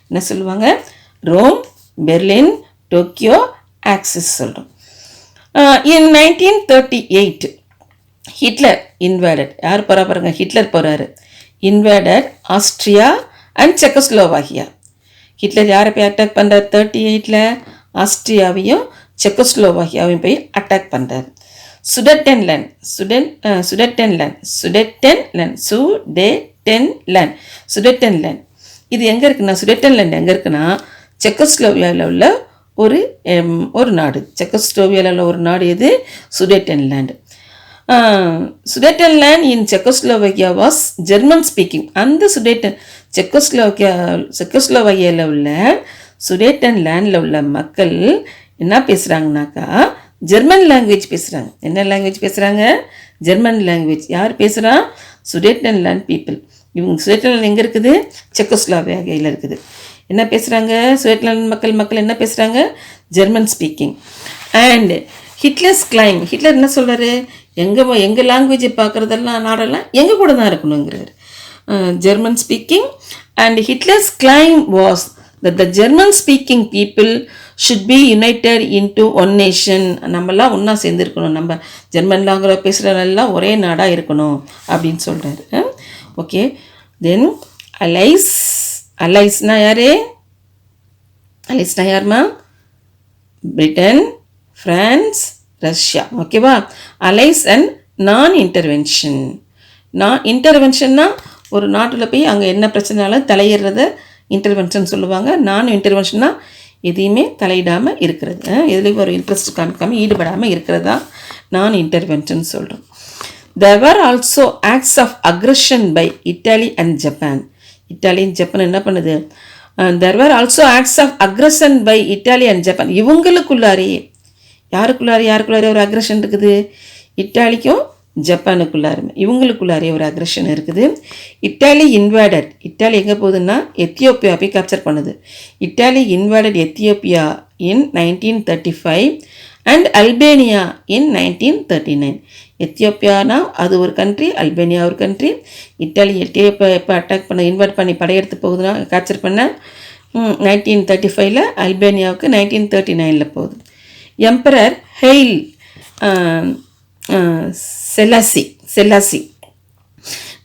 என்ன சொல்லுவாங்க? ரோம், பெர்லின், டோக்கியோ, ஆக்சிஸ் சொல்கிறோம். In 1938 Hitler invaded. யார் போகிறா பாருங்க? ஹிட்லர் போகிறாரு. Invaded Austria and Czechoslovakia. Hitler யாரை போய் அட்டாக் பண்ணுறார்? 38ல் ஆஸ்ட்ரியாவையும் செக்கோஸ்லோவாகியாவையும் போய் அட்டாக் பண்ணுறாரு. சுடெட்டன்லேண்ட் இது எங்கே இருக்குன்னா, சுடெட்டன்லேண்ட் எங்கே இருக்குன்னா செக்கோஸ்லோவியாவில் உள்ள ஒரு நாடு. செக்கோஸ்லோவியாவில் உள்ள ஒரு நாடு எது? சுடெட்டன்லேண்ட். சுடெட்டன்லேண்ட் இன் செக்கோஸ்லோவாகியா வாஸ் ஜெர்மன் ஸ்பீக்கிங். அந்த செக்கோஸ்லோவாகியாவில் உள்ள சுடெட்டன்லேண்டில் உள்ள மக்கள் என்ன பேசுகிறாங்கனாக்கா ஜெர்மன் லாங்குவேஜ் பேசுகிறாங்க. என்ன லாங்குவேஜ் பேசுகிறாங்க? German language. யார் பேசுகிறா? சுடெட்டன்லேண்ட் பீப்புள். இவங்க சுடெட்டன்லேண்ட் எங்கே இருக்குது? செக்கோஸ்லோவாகியாவில் இருக்குது. என்ன பேசுகிறாங்க? சுடெட்டன்லேண்ட் மக்கள் என்ன பேசுகிறாங்க? German speaking. And Hitler's claim. Hitler என்ன சொல்கிறாரு? எங்கள் லாங்குவேஜை பார்க்குறதெல்லாம் நாடெல்லாம் எங்கள் கூட தான் இருக்கணுங்கிறார். German speaking. And Hitler's claim was that the German speaking people should be united into one nation. நம்மெல்லாம் ஒன்றா சேர்ந்துருக்கணும், நம்ம ஜெர்மன் லாங்குவேஜ் பேசுகிறதெல்லாம் ஒரே நாடாக இருக்கணும் அப்படின்னு சொல்கிறாரு. ஓகே, தென் அலைஸ்னா யார்? அலைஸ்னா யாருமா? Britain, France, Russia. ஓகேவா? அலைஸ் அண்ட் நான் இன்டர்வென்ஷன்னா ஒரு நாட்டில் போய் அங்கே என்ன பிரச்சனைனாலும் தலையிடுறத இன்டர்வென்ஷன் சொல்லுவாங்க. நான் இன்டர்வென்ஷன்னா எதையுமே தலையிடாமல் இருக்கிறது, எதுலேயும் ஒரு இன்ட்ரெஸ்ட் காமிக்காமல் ஈடுபடாமல் இருக்கிறதா நான் இன்டர்வென்ஷன் சொல்கிறோம். There were also acts of aggression by Italy and Japan. Italy Japan என்ன பண்ணுது? There were also acts of aggression by Italy and Japan. இவங்களுக்குள்ளாரே யாருக்குள்ளாரே ஒரு அக்ரெஷன் இருக்குது? இட்டாலிக்கும் ஜப்பானுக்குள்ளாருமே இவங்களுக்குள்ளாரே ஒரு அக்ரெஷன் இருக்குது. Italy invaded. இட்டாலி எங்கே போகுதுன்னா எத்தியோப்பியா போய் கேப்சர் பண்ணுது. Italy invaded Ethiopia in 1935 and Albania in 1939. எத்தியோப்பியானா அது ஒரு கண்ட்ரி, அல்பேனியா ஒரு கண்ட்ரி. இட்டாலி எத்தியோப்பியா எப்போ அட்டாக் பண்ண இன்வைட் பண்ணி படையெடுத்து போகுதுன்னா கேப்சர் பண்ண 1935, அல்பேனியாவுக்கு 1939 போகுது. Emperor Haile Selassie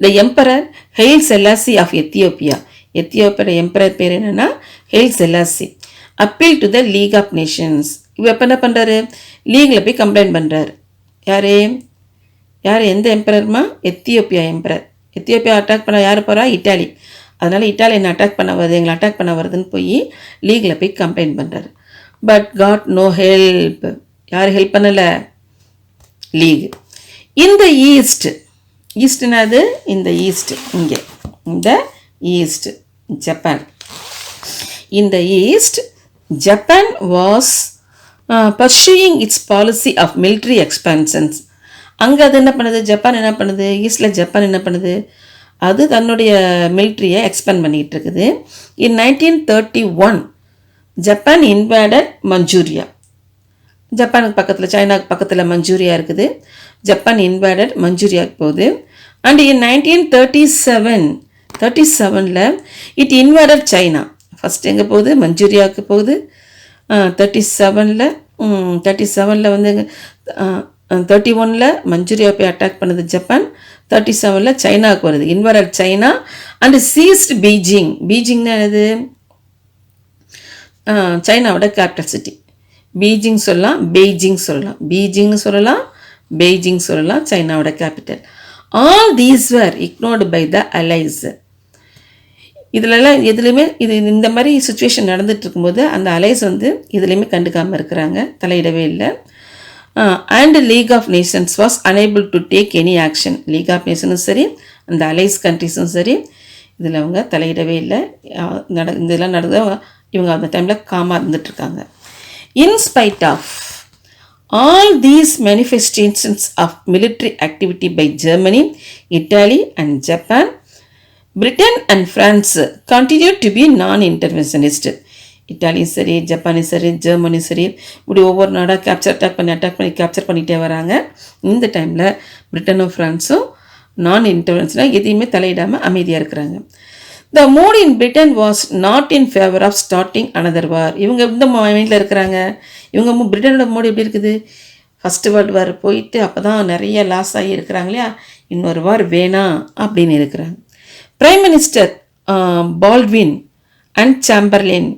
the emperor Haile Selassie of Ethiopia. எத்தியோப்பியோட எம்பரர் பேர் என்னென்னா Haile Selassie. Appeal to the League of Nations. இவர் எப்போ என்ன பண்ணுறாரு? லீகில் போய் கம்ப்ளைண்ட் பண்ணுறாரு. யார் எந்த எம்பரர்மா? Ethiopia emperor. எத்தியோப்பியா அட்டாக் பண்ண யார் போகிறா? இட்டாலி. அதனால் இட்டாலி என்ன அட்டாக் பண்ண வருது, எங்களை அட்டாக் பண்ண வருதுன்னு போய் லீகில் போய் கம்ப்ளைண்ட் பண்ணுறாரு. But got no help. யார் ஹெல்ப் பண்ணலை? லீக். இந்த ஈஸ்ட்னாது இந்த ஈஸ்ட், இங்கே இந்த ஈஸ்ட் ஜப்பான். இந்த east Japan was pursuing its policy of military expansions. அங்கே அது என்ன பண்ணுது? ஜப்பான் என்ன பண்ணுது? ஈஸ்டில் ஜப்பான் என்ன பண்ணுது? அது தன்னுடைய மிலிட்ரியை எக்ஸ்பேண்ட் பண்ணிகிட்டு இருக்குது. இன் 1931 ஜப்பான் இன்வேடட் மஞ்சூரியா. ஜப்பானுக்கு பக்கத்தில், சைனாவுக்கு பக்கத்தில் மஞ்சூரியா இருக்குது. ஜப்பான் இன்வேடட் மஞ்சூரியாவுக்கு போகுது. And in 1937 it invaded China. First எங்கே போகுது? மஞ்சூரியாவுக்கு போகுது. 37 வந்து 31 மஞ்சூரியா போய் அட்டாக் பண்ணுது ஜப்பான். 37 சைனாவுக்கு வருது, invaded China and seized Beijing. பீஜிங்னா என்னது? சைனாவோட கேபிட்டல் சிட்டி. பீஜிங் சொல்லலாம், பெய்ஜிங் சொல்லலாம், பீஜிங்னு சொல்லலாம், பெய்ஜிங் சொல்லலாம், சைனாவோட capital. All these were ignored by the allies. இதிலெல்லாம் எதுலேயுமே இந்த மாதிரி சுச்சுவேஷன் நடந்துட்டு இருக்கும்போது அந்த அலைஸ் வந்து எதுலேயுமே கண்டுக்காமல் இருக்கிறாங்க, தலையிடவே இல்லை. And League of Nations was unable to take any action. League of நேஷனும் சரி, அந்த அலைஸ் கண்ட்ரிஸும் சரி, இதில் அவங்க தலையிடவே இல்லை. இதெல்லாம் நடந்த இவங்க அந்த டைமில் காமாக இருந்துகிட்ருக்காங்க. In spite of all these manifestations of military activity by Germany, Italy and Japan, Britain and France continued to be non-interventionist. இட்டாலியும் சரி, ஜப்பானும் சரி, ஜெர்மனியும் சரி, இப்படி ஒவ்வொரு நாடாக அட்டாக் பண்ணி கேப்சர் பண்ணிகிட்டே வராங்க. இந்த டைமில் பிரிட்டனும் ஃப்ரான்ஸும் நான் இன்டர்வென்ஸ்னால் எதையுமே தலையிடாமல் அமைதியாக இருக்கிறாங்க. The mood in Britain was not in favour of starting another war. இவங்க இந்த மைண்டில் இருக்கிறாங்க. இவங்க பிரிட்டனோட மூடு எப்படி இருக்குது? ஃபஸ்ட்டு வேர்ல்டு வார் போயிட்டு அப்போ தான் நிறைய லாஸ் ஆகி இருக்கிறாங்க இல்லையா, இன்னொரு வார் வேணாம் அப்படின்னு இருக்கிறாங்க. Prime minister Baldwin and Chamberlain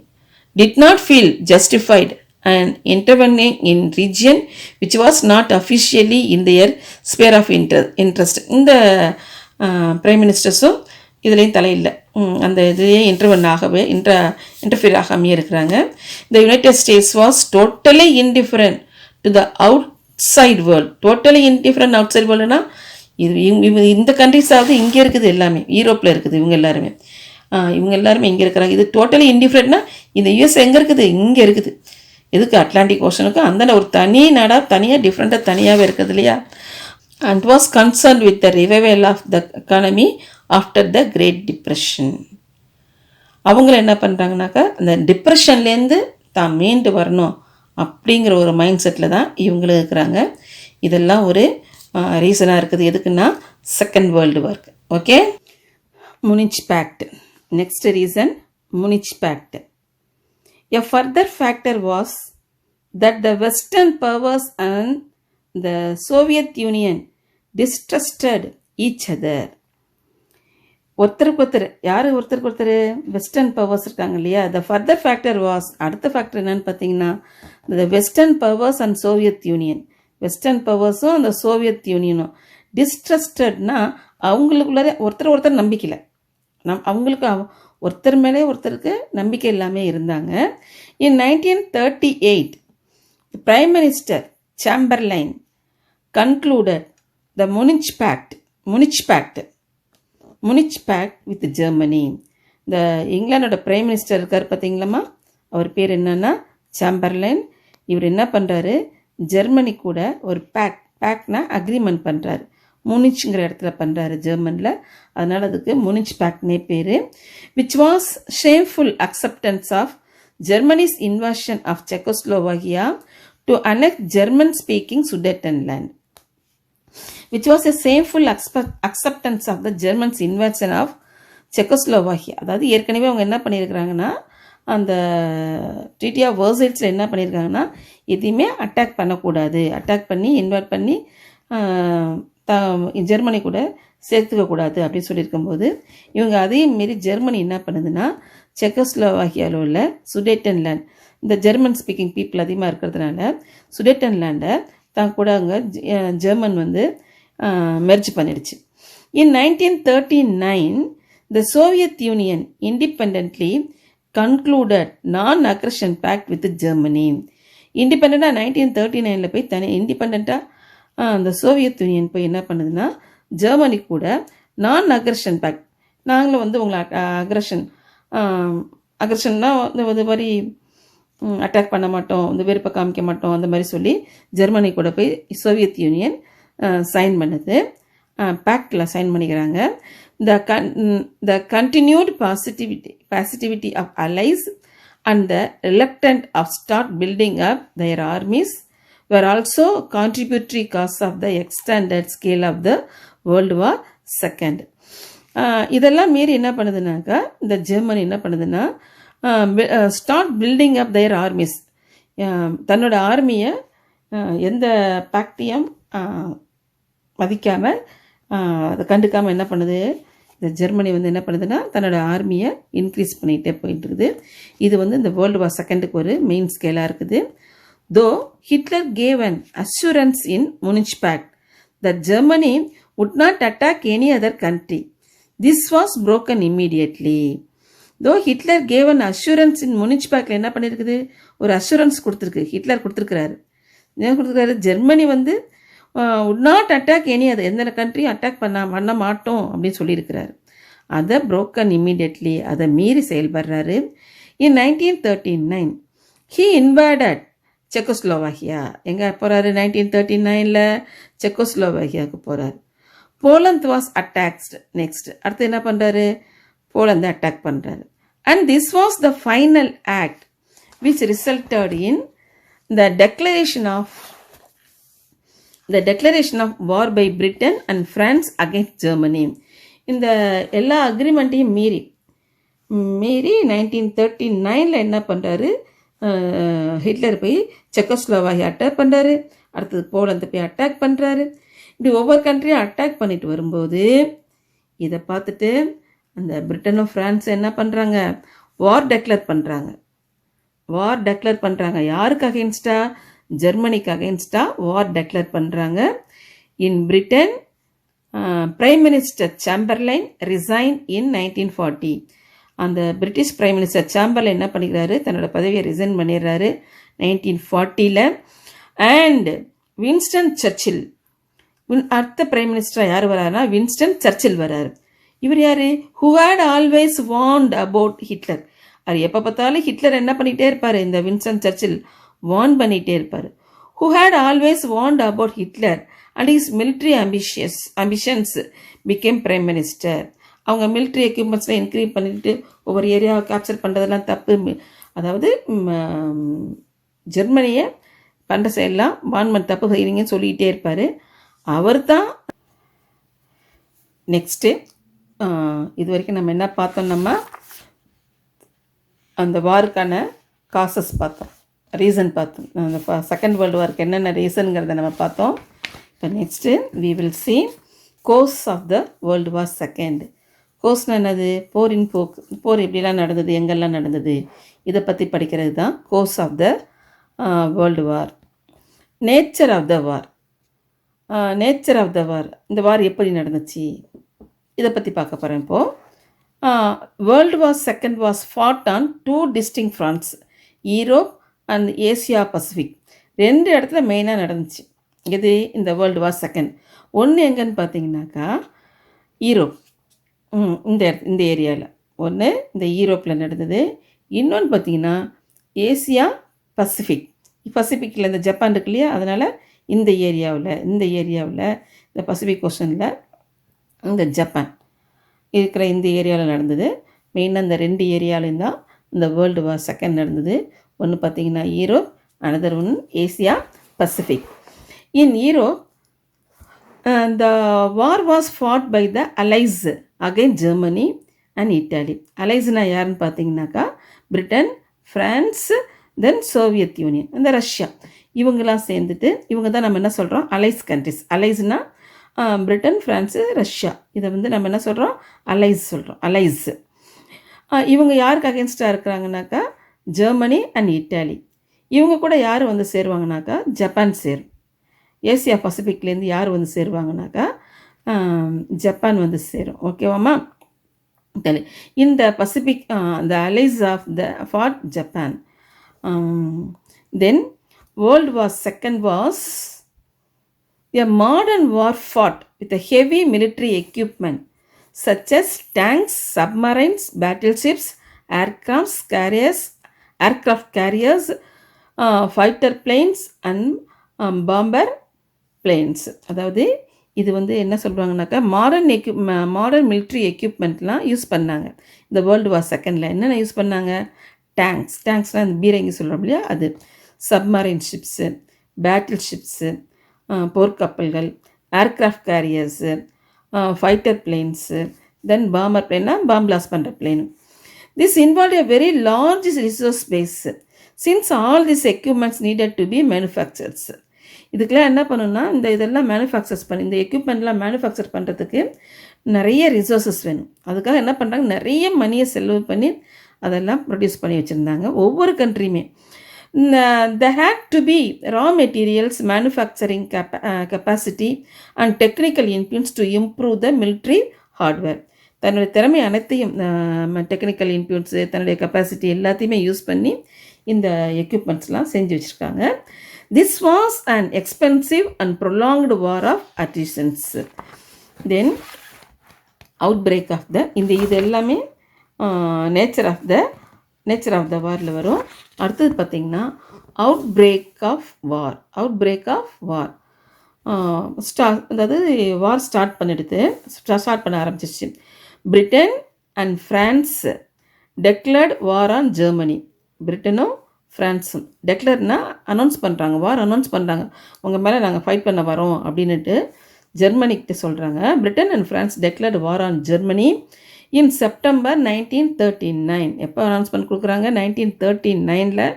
did not feel justified and intervening in region which was not officially in their sphere of interest. இந்த பிரைம் மினிஸ்டர்ஸும் இதுலேயும் தலையில்லை, அந்த இதுலேயே இன்டர்ஃபியர் ஆகாமையே இருக்கிறாங்க. The United States was totally indifferent to the outside world. Totally indifferent outside worldனா இது இந்த கண்ட்ரிஸாவது இங்கே இருக்குது, எல்லாமே யூரோப்பில் இருக்குது. இவங்க எல்லாருமே இங்கே இருக்கிறாங்க. இது டோட்டலி இன்டிஃப்ரெண்ட்னா இந்த யூஎஸ் எங்கே இருக்குது? இங்கே இருக்குது. எதுக்கு? அட்லாண்டிக் ஓஷனுக்கும் அந்த ஒரு தனி நாடாக தனியாக டிஃப்ரெண்ட்டாக தனியாகவே இருக்குது இல்லையா. And was concern with the revival of the economy after the Great Depression. அவங்கள என்ன பண்ணுறாங்கனாக்கா, அந்த டிப்ரெஷன்லேருந்து தான் மீண்டு வரணும் அப்படிங்கிற ஒரு மைண்ட் செட்டில் தான் இவங்களும் இருக்கிறாங்க. இதெல்லாம் ஒரு ரீசனாக இருக்குது. எதுக்குன்னா second world war. Okay, Munich Pact. Next reason, Munich Pact. A further factor was that the Western powers and the Soviet Union distrusted each other. ஒருத்தருக்கு வெஸ்டர்ன் பவர்ஸ் இருக்காங்க இல்லையா. த ஃபர்தர் ஃபேக்டர் வாஸ், அடுத்த factor என்னன்னு பார்த்தீங்கன்னா, the western powers and Soviet Union. Western பவர்ஸும் அந்த Soviet யூனியனும் டிஸ்ட்ரஸ்டட்னா அவங்களுக்குள்ளார ஒருத்தர் நம்பிக்கல. அவங்களுக்கு ஒருத்தர் மேலே ஒருத்தருக்கு நம்பிக்கை இல்லாமல் இருந்தாங்க. In 1938 prime minister Chamberlain concluded the Munich pact with Germany. இந்த இங்கிலாண்டோட பிரைம் மினிஸ்டர் இருக்கார் பார்த்தீங்களாம்மா, அவர் பேர் என்னன்னா சாம்பர்லைன். இவர் என்ன பண்ணுறாரு, ஜெர்மனி கூட ஒரு பேக்ட்னா அக்ரிமெண்ட் பண்ணுறாரு. முனிச்ங்கிற இடத்துல பண்ணுறாரு ஜெர்மனில். அதனால் அதுக்கு முனிச் பேக்ட்னே பேர். Which was shameful acceptance of Germany's invasion of Czechoslovakia to annex German speaking Sudetenland. Which was a shameful acceptance of the Germans invasion of Czechoslovakia. அதாவது ஏற்கனவே அவங்க என்ன பண்ணியிருக்கிறாங்கன்னா, அந்த ட்ரீட்டி ஆஃப் வெர்சைல்ஸில் என்ன பண்ணியிருக்காங்கன்னா, எதையுமே அட்டாக் பண்ணக்கூடாது, அட்டாக் பண்ணி இன்வைட் பண்ணி ஜெர்மனி கூட சேர்த்துக்கக்கூடாது அப்படின்னு சொல்லியிருக்கும்போது, இவங்க அதையும் மீறி ஜெர்மனி என்ன பண்ணுதுன்னா, செக்கோஸ்லோவாகியாவில் உள்ள சுடேட்டன்லேண்ட், இந்த ஜெர்மன் ஸ்பீக்கிங் பீப்புள் அதிகமாக இருக்கிறதுனால சுடேட்டன்லேண்டை தான் கூட அங்கே ஜெர்மன் மெர்ஜ் பண்ணிடுச்சு. இன் 1939 த சோவியத் யூனியன் இண்டிபெண்ட்லி கன்க்ளூடட் நான் அக்ரஷன் பேக்ட் வித் ஜெர்மனி. இண்டிபெண்ட்டாக 1939 போய் இண்டிபெண்ட்டாக அந்த சோவியத் யூனியன் போய் என்ன பண்ணுதுன்னா, ஜெர்மனி கூட நான் அக்ரஷன் பேக்ட், நாங்களும் உங்களை அக்ரஷன்னா இந்த மாதிரி அட்டாக் பண்ண மாட்டோம், இந்த வெறுப்பை காமிக்க மாட்டோம், அந்த மாதிரி சொல்லி ஜெர்மனி கூட போய் சோவியத் யூனியன் சைன் பண்ணுது, பேக்டில் சைன் பண்ணிக்கிறாங்க. The continued positivity of allies and the reluctant of start building up their armies were also contributory cause of the extended scale of the World War II. இதெல்லாம் மீறி என்ன பண்ணுதுனாக்கா, இந்த Germany என்ன பண்ணுதுன்னா, start building up their armies, தன்னோட ஆர்மியை எந்த பேக்டையும் மதிக்காமல் அதை கண்டுக்காமல் என்ன பண்ணுது, இந்த ஜெர்மனி என்ன பண்ணுதுன்னா, தன்னோட ஆர்மியை இன்க்ரீஸ் பண்ணிகிட்டே போயிட்டு இருக்குது. இது இந்த வேர்ல்டு வார் செகண்டுக்கு ஒரு மெயின் ஸ்கேலாக இருக்குது. Though Hitler gave an assurance in Munich Pact that Germany would not attack any other country, this was broken immediately. Though Hitler gave an assurance in Munich Pact, என்ன பண்ணியிருக்குது, ஒரு assurance கொடுத்துருக்கு, Hitler கொடுத்துருக்கிறாரு. என்ன கொடுத்துருக்காரு, Germany would not attack any other, எந்த கண்ட்ரியும் attack பண்ண மாட்டோம் அப்படின்னு சொல்லியிருக்கிறாரு. அதை broken immediately, அதை மீறி செயல்படுறாரு. In 1939 he invaded செக்கோஸ்லோவாகியா. எங்கே போகிறாரு, 1939 செக்கோஸ்லோவாகியாவுக்கு போகிறாரு. Poland was அட்டாக்ஸ்ட். நெக்ஸ்ட் அடுத்து என்ன பண்ணுறாரு, போலந்து அட்டாக் பண்ணுறாரு. And this was the final act which resulted in the declaration of war by Britain and France against Germany. இந்த எல்லா அக்ரிமெண்ட்டையும் மீறி 1939 என்ன பண்ணுறாரு, ஹிட்லர் போய் செக்கோஸ்லோவாகியா அட்டாக் பண்ணுறாரு, அடுத்தது போலந்து போய் அட்டாக் பண்ணுறாரு. இப்படி ஒவ்வொரு கண்ட்ரியும் அட்டாக் பண்ணிட்டு வரும்போது இதை பார்த்துட்டு அந்த பிரிட்டனும் ஃப்ரான்ஸும் என்ன பண்ணுறாங்க, வார் டெக்ளேர் பண்ணுறாங்க. யாருக்கு அகெயின்ஸ்டா? ஜெர்மனிக்கு அகெயின்ஸ்டா வார் டெக்ளேர் பண்ணுறாங்க. In Britain prime minister Chamberlain resign in 1940. அந்த பிரிட்டிஷ் பிரைம் மினிஸ்டர் சாம்பர்லைன் என்ன பண்ணிக்கிறாரு, தன்னோட பதவியை ரிசைன் பண்ணிடுறாரு 1940. அண்ட் வின்ஸ்டன் சர்ச்சில், அடுத்த பிரைம் மினிஸ்டராக யார் வராருன்னா வின்ஸ்டன் சர்ச்சில் வராரு. இவர் யார்? Who had always warned about Hitler. அவர் எப்போ பார்த்தாலும் ஹிட்லர் என்ன பண்ணிகிட்டே இருப்பார், இந்த வின்ஸ்டன் சர்ச்சில் வார்ன் பண்ணிகிட்டே இருப்பார். Who had always warned about Hitler and his military ambitions became prime minister. அவங்க மிலிட்ரி எக்யூப்மெண்ட்ஸ்லாம் இன்க்ரீஸ் பண்ணிட்டு ஒவ்வொரு ஏரியாவை கேப்சர் பண்ணுறதெல்லாம் தப்பு, அதாவது ஜெர்மனியை பண்ணுற செயலாம் வான்மன் தப்பு செய்கிறீங்கன்னு சொல்லிகிட்டே இருப்பார். அவர் தான் நெக்ஸ்ட்டு. இது வரைக்கும் நம்ம என்ன பார்த்தோம், நம்ம அந்த வாருக்கான காசஸ் பார்த்தோம், ரீசன் பார்த்தோம். அந்த செகண்ட் வேர்ல்டு வாருக்கு என்னென்ன ரீசனுங்கிறத நம்ம பார்த்தோம். இப்போ next we will see course of the world war second. கோர்ஸ்னால் என்னது? போர் எப்படிலாம் நடந்தது, எங்கெல்லாம் நடந்தது, இதை பற்றி படிக்கிறது தான் course of the world war. Nature of the war, இந்த வார் எப்படி நடந்துச்சு இதை பற்றி பார்க்க போகிறேன். இப்போது world war second was fought on 2 distinct fronts, Europe and Asia Pacific. 2 இடத்துல மெயினாக நடந்துச்சு இது இந்த வேர்ல்டு வார் செகண்ட். ஒன்று எங்கன்னு பார்த்தீங்கன்னாக்கா யூரோப், இந்த ஏரியாவில் ஒன்று இந்த யூரோப்பில் நடந்தது. இன்னொன்று பார்த்தீங்கன்னா ஏசியா பசிபிக், பசிபிக்கில் இந்த ஜப்பான் இருக்கு இல்லையா, அதனால் இந்த ஏரியாவில் இந்த பசிபிக் ஓஷனில் இந்த ஜப்பான் இருக்கிற இந்த ஏரியாவில் நடந்தது. மெயினாக இந்த 2 ஏரியாவிலையும் தான் இந்த வேர்ல்டு வார் செகண்ட் நடந்தது. ஒன்று பார்த்தீங்கன்னா Europe, another one Asia Pacific. In Europe the war was fought by the allies against Germany and Italy. alliesனா யாருன்னு பார்த்தீங்கன்னாக்கா Britain, France, then Soviet Union, இந்த ரஷ்யா, இவங்கெல்லாம் சேர்ந்துட்டு இவங்க தான் நம்ம என்ன சொல்கிறோம் அலைஸ் கண்ட்ரிஸ். அலைஸ்னால் பிரிட்டன், ஃப்ரான்ஸு, ரஷ்யா, இதை நம்ம என்ன சொல்கிறோம் அலைஸ். இவங்க யாருக்கு அகேன்ஸ்டாக இருக்கிறாங்கனாக்கா ஜெர்மனி அண்ட் இட்டாலி. இவங்க கூட யார் சேருவாங்கனாக்கா ஜப்பான் சேரும். ஏசியா பசிபிக்லேருந்து யார் சேருவாங்கனாக்கா ஜப்பான் சேரும். ஓகேவாம்மா? இந்த Pacific the allies of the fought Japan. Then World War II was a modern war fought with a heavy military equipment such as tanks, submarines, battleships, aircraft carriers, fighter planes and bomber planes. அதாவது இது என்ன சொல்கிறாங்கனாக்கா modern military எக்யூப்மெண்ட்லாம் use பண்ணாங்க இந்த world war செகண்டில். என்னென்ன use பண்ணாங்க? டேங்க்ஸ்லாம் இந்த பீரங்கி சொல்கிறோம் இல்லையா அது, சப்மரைன் ஷிப்ஸு, பேட்டில் ஷிப்ஸு, போர்க்கப்பல்கள், aircraft carriers, fighter planes, then bomber பிளேன்னா பாம் பிளாஸ்ட் பண்ணுற plane. This involve a very large resource base since all this equipments needed to be manufactures. இதுக்கெல்லாம் என்ன பண்ணணும்னா இதெல்லாம் மேனுஃபேக்சர்ஸ் பண்ணி இந்த எக்யூப்மெண்ட்லாம் மேனுஃபேக்சர் பண்ணுறதுக்கு நிறைய ரிசோர்ஸஸ் வேணும். அதுக்காக என்ன பண்ணுறாங்க, நிறைய மணியை செலவு பண்ணி அதெல்லாம் ப்ரொடியூஸ் பண்ணி வச்சுருந்தாங்க ஒவ்வொரு கண்ட்ரியுமே. there had to be raw materials, manufacturing capacity and technical inputs to improve the military hardware. தன்னுடைய திறமை அனைத்தையும் டெக்னிக்கல் இன்புட்ஸு, தன்னுடைய கெப்பாசிட்டி எல்லாத்தையுமே யூஸ் பண்ணி இந்த எக்யூப்மெண்ட்ஸ்லாம் செஞ்சு வச்சுருக்காங்க. This was an expensive and prolonged war of attritions. Then outbreak of the இது எல்லாமே நேச்சர் ஆஃப் த வாரில் வரும். அடுத்தது பார்த்திங்கன்னா அவுட்பிரேக் ஆஃப் வார். அதாவது வார் ஸ்டார்ட் பண்ண ஆரம்பிச்சிச்சு. Britain and France declared war on Germany. பிரிட்டனும் ஃப்ரான்ஸும் டெக்ளர்னா அனௌன்ஸ் பண்ணுறாங்க, வார் அனௌன்ஸ் பண்ணுறாங்க, உங்கள் மேலே நாங்கள் ஃபைட் பண்ண வரோம் அப்படின்னுட்டு ஜெர்மனிக்கிட்ட சொல்கிறாங்க. Britain and France declared war on Germany in September 1939. எப்போ அனௌன்ஸ்மெண்ட் கொடுக்குறாங்க? 1939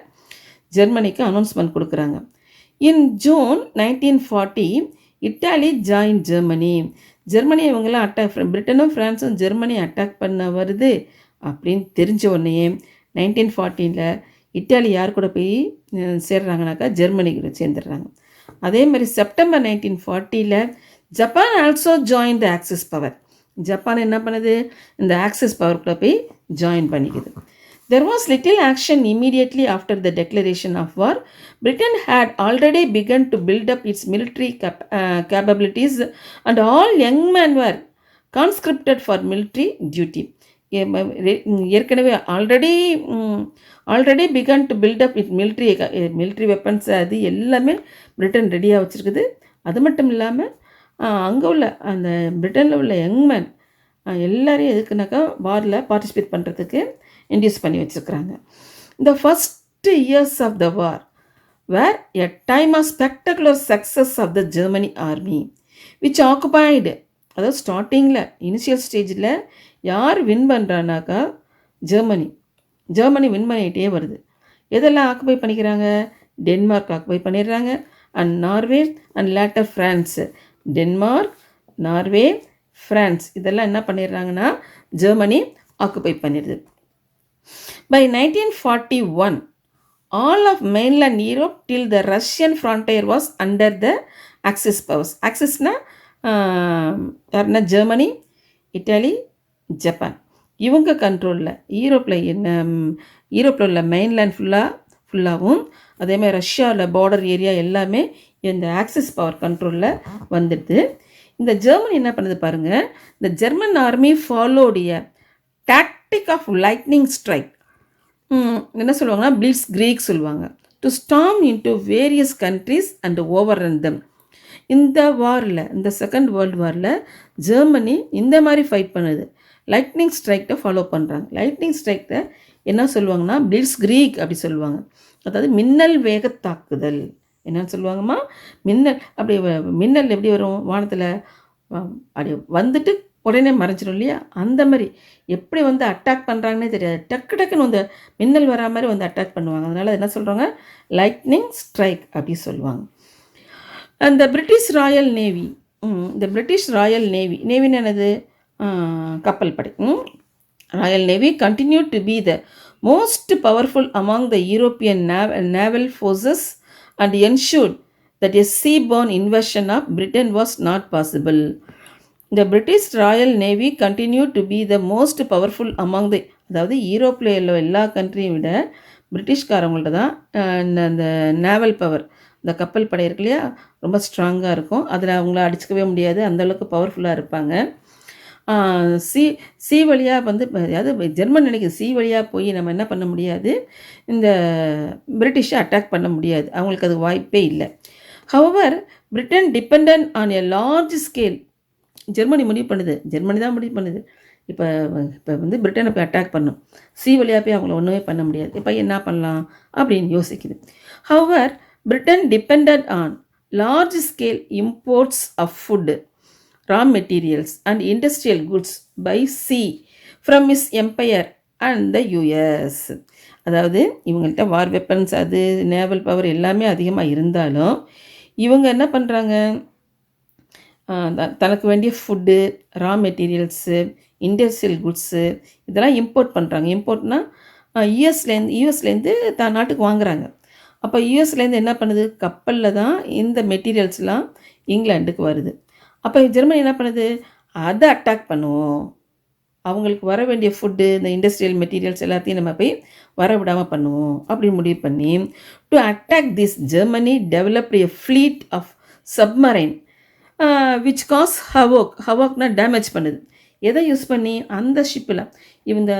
ஜெர்மனிக்கு அனௌன்ஸ்மெண்ட் கொடுக்குறாங்க. In June 1940 Italy join Germany. Germany இவங்கெல்லாம் பிரிட்டனும் ஃப்ரான்ஸும் ஜெர்மனி அட்டாக் பண்ண வருது அப்படின்னு தெரிஞ்ச உடனே 1940 இட்டாலி யார் கூட போய் சேர்றாங்கனாக்கா ஜெர்மனி கூட சேர்ந்துடுறாங்க. அதே மாதிரி September 1940 Japan also join the axis power. Japan என்ன பண்ணுது? இந்த ஆக்சிஸ் பவருக்குள்ளே போய் join பண்ணிக்குது. There was little action immediately after the declaration of war. Britain had already begun to build up its military capabilities and all young men were conscripted for military duty. ஏற்கனவே already began to build up its military weapons அது எல்லாமே Britain ரெடியாக வச்சுருக்குது. அது மட்டும் இல்லாமல் அங்கே உள்ள அந்த பிரிட்டனில் உள்ள யங்மேன் எல்லாரையும் எதுக்குனாக்கா வாரில் பார்ட்டிசிபேட் பண்ணுறதுக்கு இன்டியூஸ் பண்ணி வச்சுருக்குறாங்க. இந்த first years of the war were a time of spectacular success of the Germany army which occupied. அதாவது ஸ்டார்டிங்கில் இனிஷியல் ஸ்டேஜில் யார் வின் பண்ணுறானாக்கா ஜெர்மனி வின் பண்ணிகிட்டே வருது. எதெல்லாம் ஆக்குபை பண்ணிக்கிறாங்க? டென்மார்க் ஆக்குபை பண்ணிடுறாங்க, and Norway and later France. Denmark, Norway, France இதெல்லாம் என்ன பண்ணிடுறாங்கன்னா ஜெர்மனி ஆக்குபை பண்ணிடுது. By 1941 all of mainland Europe till the Russian frontier was under the Axis powers. Axisனா யாருன்னா ஜெர்மனி, இட்டாலி, ஜப்பான் இவங்க கண்ட்ரோலில் யூரோப்பில் உள்ள மெயின்லேண்ட் ஃபுல்லாகவும் அதேமாதிரி ரஷ்யாவில் பார்டர் ஏரியா எல்லாமே இந்த ஆக்சிஸ் பவர் கண்ட்ரோலில் வந்துடுது. இந்த ஜெர்மனி என்ன பண்ணுது பாருங்கள், இந்த ஜெர்மன் ஆர்மி ஃபாலோடிய டாக்டிக் ஆஃப் லைட்னிங் ஸ்ட்ரைக், என்ன சொல்லுவாங்கன்னா பிளிட்ஸ் கிரீக் சொல்லுவாங்க, to storm into various countries and overrun them. இந்த வாரில், இந்த செகண்ட் வேர்ல்டு வாரில் ஜெர்மனி இந்த மாதிரி ஃபைட் பண்ணுது. லைட்னிங் ஸ்ட்ரைக்கை ஃபாலோ பண்ணுறாங்க. லைட்னிங் ஸ்ட்ரைக்கை என்ன சொல்லுவாங்கன்னா பிளிட்ஸ் கிரீக் அப்படி சொல்லுவாங்க. அதாவது மின்னல் வேக தாக்குதல். என்னன்னு சொல்லுவாங்கம்மா? மின்னல் எப்படி வரும்? வானத்தில் அப்படி வந்துட்டு உடனே மறைஞ்சிடும் இல்லையா? அந்த மாதிரி எப்படி வந்து அட்டாக் பண்ணுறாங்கன்னே தெரியாது. டக்குன்னு வந்து மின்னல் வரா மாதிரி வந்து அட்டாக் பண்ணுவாங்க. அதனால் என்ன சொல்கிறாங்க? லைட்னிங் ஸ்ட்ரைக் அப்படி சொல்லுவாங்க. அந்த பிரிட்டிஷ் ராயல் நேவி, இந்த பிரிட்டிஷ் ராயல் நேவின்னு என்னது? கப்பல் படை. Royal Navy continue to be the most powerful among the European naval forces and ensured that a seaborne invasion of Britain was not possible. இந்த British Royal Navy continue to be the most powerful among the, அதாவது யூரோப்பில் உள்ள எல்லா கண்ட்ரியும் விட பிரிட்டிஷ்காரங்கள்ட்ட தான் அந்த naval power, இந்த கப்பல் படை இருக்கு இல்லையா, ரொம்ப ஸ்ட்ராங்காக இருக்கும். அதில் அவங்கள அடிச்சுக்கவே முடியாது, அந்தளவுக்கு பவர்ஃபுல்லாக இருப்பாங்க. சி வழியாக வந்து, அதாவது ஜெர்மன் நினைக்கிது சி வழியாக போய் நம்ம என்ன பண்ண முடியாது, இந்த பிரிட்டிஷை அட்டாக் பண்ண முடியாது, அவங்களுக்கு அது வாய்ப்பே இல்லை. However Britain depend on a large scale. Germany தான் முடிவு பண்ணுது. இப்போ வந்து பிரிட்டனை போய் அட்டாக் பண்ணும், சி வழியாக போய் அவங்கள ஒன்றுமே பண்ண முடியாது. இப்போ என்ன பண்ணலாம் அப்படின்னு யோசிக்குது. However Britain depended on large scale imports of food, raw materials and industrial goods by sea from its empire and the US. அதாவது இவங்கள்ட்ட வார் வெப்பன்ஸ், அது நேவல் பவர் எல்லாமே அதிகமாக இருந்தாலும் இவங்க என்ன பண்ணுறாங்க, தனக்கு வேண்டிய food, raw materials, industrial goods இதெல்லாம் இம்போர்ட் பண்ணுறாங்க. இம்போர்ட்னா யூஎஸ்லேருந்து தான் நாட்டுக்கு வாங்குகிறாங்க. அப்போ யூஎஸ்லேருந்து என்ன பண்ணுது, கப்பலில் தான் இந்த மெட்டீரியல்ஸ்லாம் இங்கிலாண்டுக்கு வருது. அப்போ ஜெர்மனி என்ன பண்ணுது, அதை அட்டாக் பண்ணுவோம், அவங்களுக்கு வர வேண்டிய ஃபுட்டு, இந்த இண்டஸ்ட்ரியல் மெட்டீரியல்ஸ் எல்லாத்தையும் நம்ம போய் வர விடாமல் பண்ணுவோம் அப்படின்னு முடிவு பண்ணி to attack this Germany developed a fleet of submarine which cause ஹவோக்னா டேமேஜ் பண்ணுது. எதை யூஸ் பண்ணி? அந்த ஷிப்பில், இந்த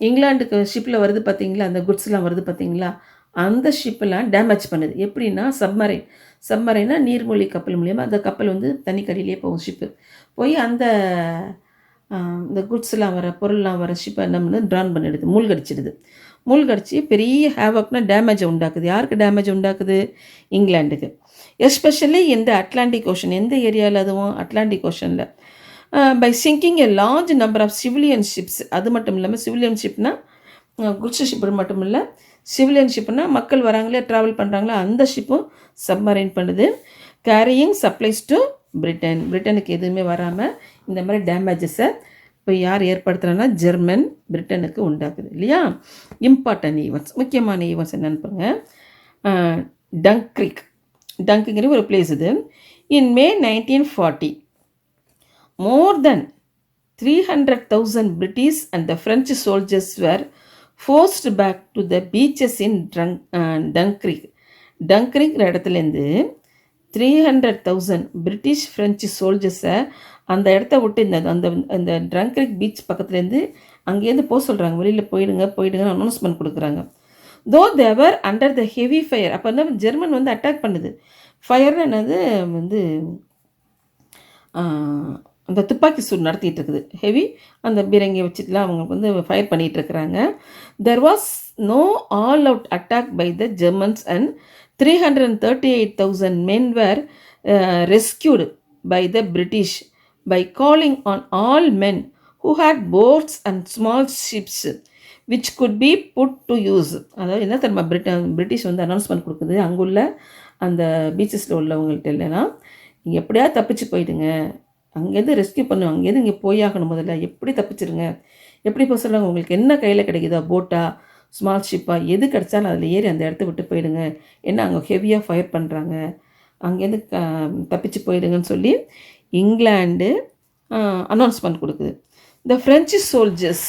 இங்கிலாண்டுக்கு ஷிப்பில் வருது பார்த்தீங்களா, அந்த குட்ஸ்லாம் வருது பார்த்தீங்களா, அந்த ஷிப்பெல்லாம் டேமேஜ் பண்ணுது. எப்படின்னா சப்மரைனா நீர்மூழ்கி கப்பல் மூலியமாக அந்த கப்பல் வந்து தண்ணிக்கடியிலே போகும். ஷிப்பு போய் இந்த குட்ஸ்லாம் வர பொருள்லாம் வர ஷிப்பை என்ன பண்ணுது, ட்ரான் பண்ணிடுது, மூழ்கடிச்சிடுது. மூழ்கடிச்சு பெரிய ஹேவக்னா டேமேஜை உண்டாக்குது. யாருக்கு டேமேஜ் உண்டாக்குது? இங்கிலாண்டுக்கு. எஸ்பெஷலி இந்த அட்லாண்டிக் ஓஷன், எந்த ஏரியாவில்? அதுவும் அட்லாண்டிக் ஓஷனில். By sinking a large number of civilian ships. அது மட்டும் இல்லாமல் சிவிலியன் ஷிப்னா குட்ஸ் ஷிப்பு மட்டும் இல்லை, சிவிலியன் ஷிப்புனா மக்கள் வராங்களே ட்ராவல் பண்ணுறாங்களே அந்த ஷிப்பும் சப்மரைன் பண்ணுது. Carrying supplies to Britain. பிரிட்டனுக்கு எதுவுமே வராமல் இந்த மாதிரி டேமேஜஸை இப்போ யார் ஏற்படுத்துகிறாங்கன்னா ஜெர்மன் பிரிட்டனுக்கு உண்டாக்குது இல்லையா. இம்பார்ட்டன்ட் ஈவெண்ட்ஸ், முக்கியமான ஈவெண்ட்ஸ் என்னென்னு பாருங்கள். டங்க்ரிக், டங்க்குங்கிற ஒரு பிளேஸ் இது. இன் மே 1940 more than 300,000 British and the French soldiers were forced back to the beaches in Dunkirk. டங்க்ரிக் இடத்துலேருந்து 300,000 பிரிட்டிஷ் ஃப்ரெஞ்சு சோல்ஜர்ஸை அந்த இடத்த விட்டு அந்த டங்க்ரிக் பீச் பக்கத்துலேருந்து அங்கேருந்து போக சொல்கிறாங்க. வெளியில் போயிடுங்கன்னு அனௌன்ஸ்மெண்ட் கொடுக்குறாங்க. தோ தேவர் அண்டர் த ஹெவி ஃபயர். அப்போ வந்து ஜெர்மன் வந்து அட்டாக் பண்ணுது. ஃபயர்னு என்னது வந்து அந்த துப்பாக்கி சூடு நடத்திட்டு இருக்குது. ஹெவி அந்த பீரங்கி வச்சுட்டுலாம் அவங்க வந்து ஃபயர் பண்ணிகிட்டு இருக்கிறாங்க. There was no all out attack by the Germans and 338,000 men were rescued by the British by calling on all men who had boats and small ships which could be put to use. அதாவது என்ன தெரியுமா British வந்து announcement கொடுக்குது அங்குள்ள அந்த பீச்சஸில் உள்ளவங்கள்ட்ட இல்லைன்னா நீங்கள் எப்படியா தப்பிச்சு போயிடுங்க, அங்கேருந்து ரெஸ்கியூ பண்ணுவோம், அங்கேருந்து இங்கே போயாகணும், முதல்ல எப்படி தப்பிச்சிருங்க, எப்படி போக சொல்லுவாங்க, உங்களுக்கு என்ன கையில் கிடைக்குதோ போட்டா ஸ்மால் ஷிப்பாக எது கிடச்சாலும் அதில் ஏறி அந்த இடத்த விட்டு போயிடுங்க, ஏன்னா அங்கே ஹெவியாக ஃபயர் பண்ணுறாங்க, அங்கேருந்து தப்பிச்சு போயிடுங்கன்னு சொல்லி இங்கிலாண்டு அனௌன்ஸ்மெண்ட் கொடுக்குது. இந்த ஃப்ரெஞ்சு சோல்ஜர்ஸ்,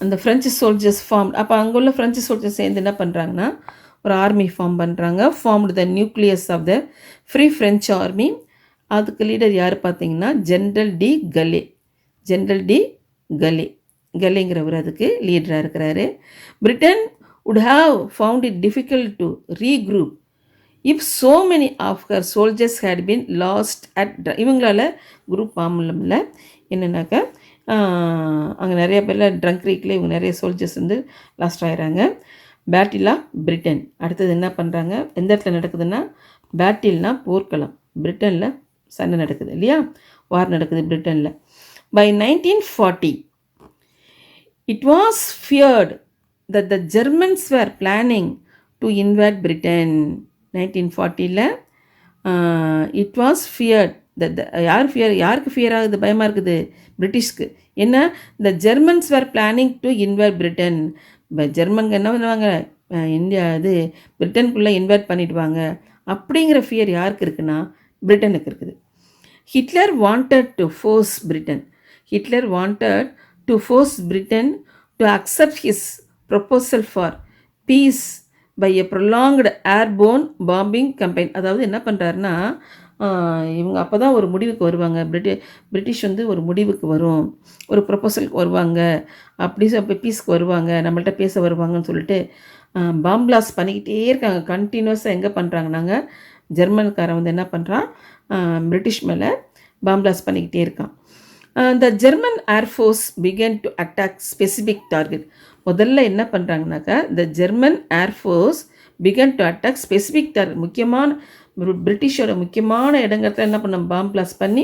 அந்த ஃப்ரெஞ்சு சோல்ஜர்ஸ் ஃபார்ம், அப்போ அங்கே உள்ள ஃப்ரெஞ்சு சோல்ஜர்ஸ் சேர்ந்து என்ன பண்ணுறாங்கன்னா ஒரு ஆர்மி ஃபார்ம் பண்ணுறாங்க. Formed the nucleus of the free French army. அதுக்கு லீடர் யார் பார்த்தீங்கன்னா General de Gaulle. General de Gaulle, கலேங்கிறவர் அதுக்கு லீடராக இருக்கிறாரு. Britain would have found it difficult to regroup if so many of her soldiers had been lost at இவங்களால் group ஃபார்மில் என்னென்னாக்கா அங்கே நிறைய பேரில் ட்ரங்க்ரீக்கில் இவங்க நிறைய சோல்ஜர்ஸ் வந்து லாஸ்ட் ஆகிறாங்க. Battle of Britain. அடுத்தது என்ன பண்ணுறாங்க, எந்த இடத்துல நடக்குதுன்னா பேட்டில்னா போர்க்களம், பிரிட்டனில் சண்டை நடக்குது இல்லையா, வார் நடக்குது பிரிட்டனில். By 1940 it was feared that the Germans were planning to invade Britain. 1940 it was feared that யாருக்கு ஃபியர் ஆகுது, பயமாக இருக்குது பிரிட்டிஷ்க்கு. ஏன்னா the Germans were planning to invade Britain. ஜெர்மன்க என்ன பண்ணுவாங்க, இந்தியா இது பிரிட்டனுக்குள்ளே இன்வைட் பண்ணிடுவாங்க அப்படிங்கிற ஃபியர் யாருக்கு இருக்குன்னா பிரிட்டனுக்கு இருக்குது. Hitler wanted to force Britain. Hitler wanted to force Britain to accept his proposal for peace by a prolonged airborne bombing campaign. அதாவது என்ன பண்ணுறாருன்னா இவங்க அப்போ தான் ஒரு முடிவுக்கு வருவாங்க, பிரிட்டிஷ் வந்து ஒரு முடிவுக்கு வரும், ஒரு ப்ரொப்போசலுக்கு வருவாங்க, அப்படி அப்போ பீஸ்க்கு வருவாங்க, நம்மள்ட்ட பேச வருவாங்கன்னு சொல்லிட்டு பாம்பிளாஸ் பண்ணிக்கிட்டே இருக்காங்க கண்டினியூஸாக. எங்கே பண்ணுறாங்கன்னாங்க ஜெர்மன்காரன் வந்து என்ன பண்ணுறான், பிரிட்டிஷ் மேலே பாம்பிளாஸ் பண்ணிக்கிட்டே இருக்கான். The German air force began to attack specific target. முதல்ல என்ன பண்ணுறாங்கனாக்கா the German air force began to attack specific target. முக்கியமான பிரிட்டிஷோட முக்கியமான இடங்கள்ல என்ன பண்ண பாம்பு பிளாஸ்ட் பண்ணி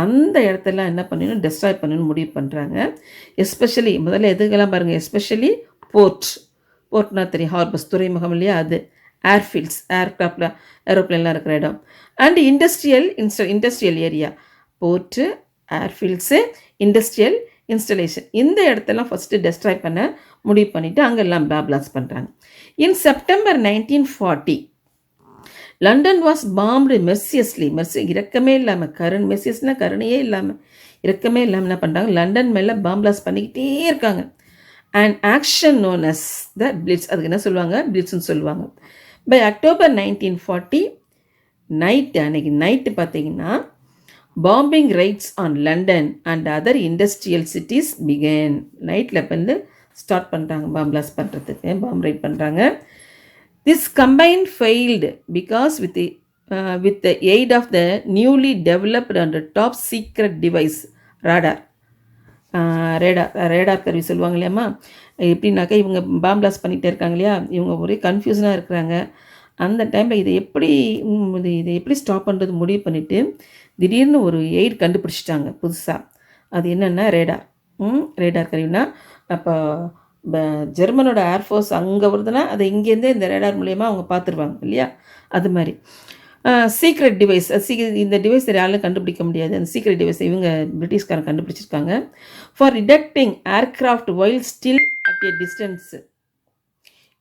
அந்த இடத்தெல்லாம் என்ன பண்ணணும், டெஸ்ட்ராய் பண்ணணும்னு முடிவு பண்ணுறாங்க. எஸ்பெஷலி முதல்ல எதுக்கெல்லாம் பாருங்கள், எஸ்பெஷலி போர்ட்னா தெரியும், ஹார்பர்ஸ் துறைமுகம் இல்லையா, அது ஏர்ஃபீல்ட்ஸ், ஏர்க்ராஃப்டில் ஏரோப்ளைன்லாம் இருக்கிற இடம், and industrial area, port, airfields, industrial installation, இந்த இடத்தெல்லாம் ஃபஸ்ட்டு டெஸ்ட்ராய் பண்ண முடிவு பண்ணிவிட்டு அங்கெல்லாம் பிளாஸ்ட் பண்ணுறாங்க. In September 1940 London was bombed mercilessly. இரக்கமே இல்லாமல் மெர்சியஸ்னால் கருணையே இல்லாமல் இரக்கமே இல்லாமல் என்ன பண்ணுறாங்க, லண்டன் மேலே பாம் பிளாஸ்ட் பண்ணிக்கிட்டே இருக்காங்க. And action known as the Blitz, அதுக்கு என்ன சொல்லுவாங்க, பிளிட்ஸ்ன்னு சொல்லுவாங்க. பை அக்டோபர் 1940 அன்னைக்கு நைட்டு பார்த்தீங்கன்னா bombing raids on London and other industrial cities began. நைட்டில் வந்து ஸ்டார்ட் பண்ணுறாங்க பாம் பிளாஸ்ட் பண்ணுறதுக்கு, பாம் ரைட் பண்ணுறாங்க. This combine failed because with the aid of the newly developed and top secret device radar கருவி சொல்லுவாங்க இல்லையாம்மா, எப்படின்னாக்கா இவங்க பாம் பிளாஸ்ட் பண்ணிகிட்டே இருக்காங்க இல்லையா, இவங்க ஒரே கன்ஃபியூஷனாக இருக்கிறாங்க. அந்த டைமில் இதை எப்படி ஸ்டாப் பண்ணுறது முடிவு பண்ணிவிட்டு திடீர்னு ஒரு எய்ட் கண்டுபிடிச்சிட்டாங்க புதுசாக. அது என்னென்னா ரேடார். ரேடார் கருவினா அப்போ ஜெர்மனோட ஏர்ஃபோர்ஸ் அங்கே வருதுன்னா அதை இங்கேருந்தே இந்த ரேடார் மூலயமா அவங்க பார்த்துருவாங்க இல்லையா, அது மாதிரி. சீக்ரெட் டிவைஸ், இந்த டிவைஸ் யாராலும் கண்டுபிடிக்க முடியாது. அந்த சீக்ரெட் டிவைஸ் இவங்க பிரிட்டிஷ்காரன் கண்டுபிடிச்சிருக்காங்க. For detecting aircraft while still at A distance.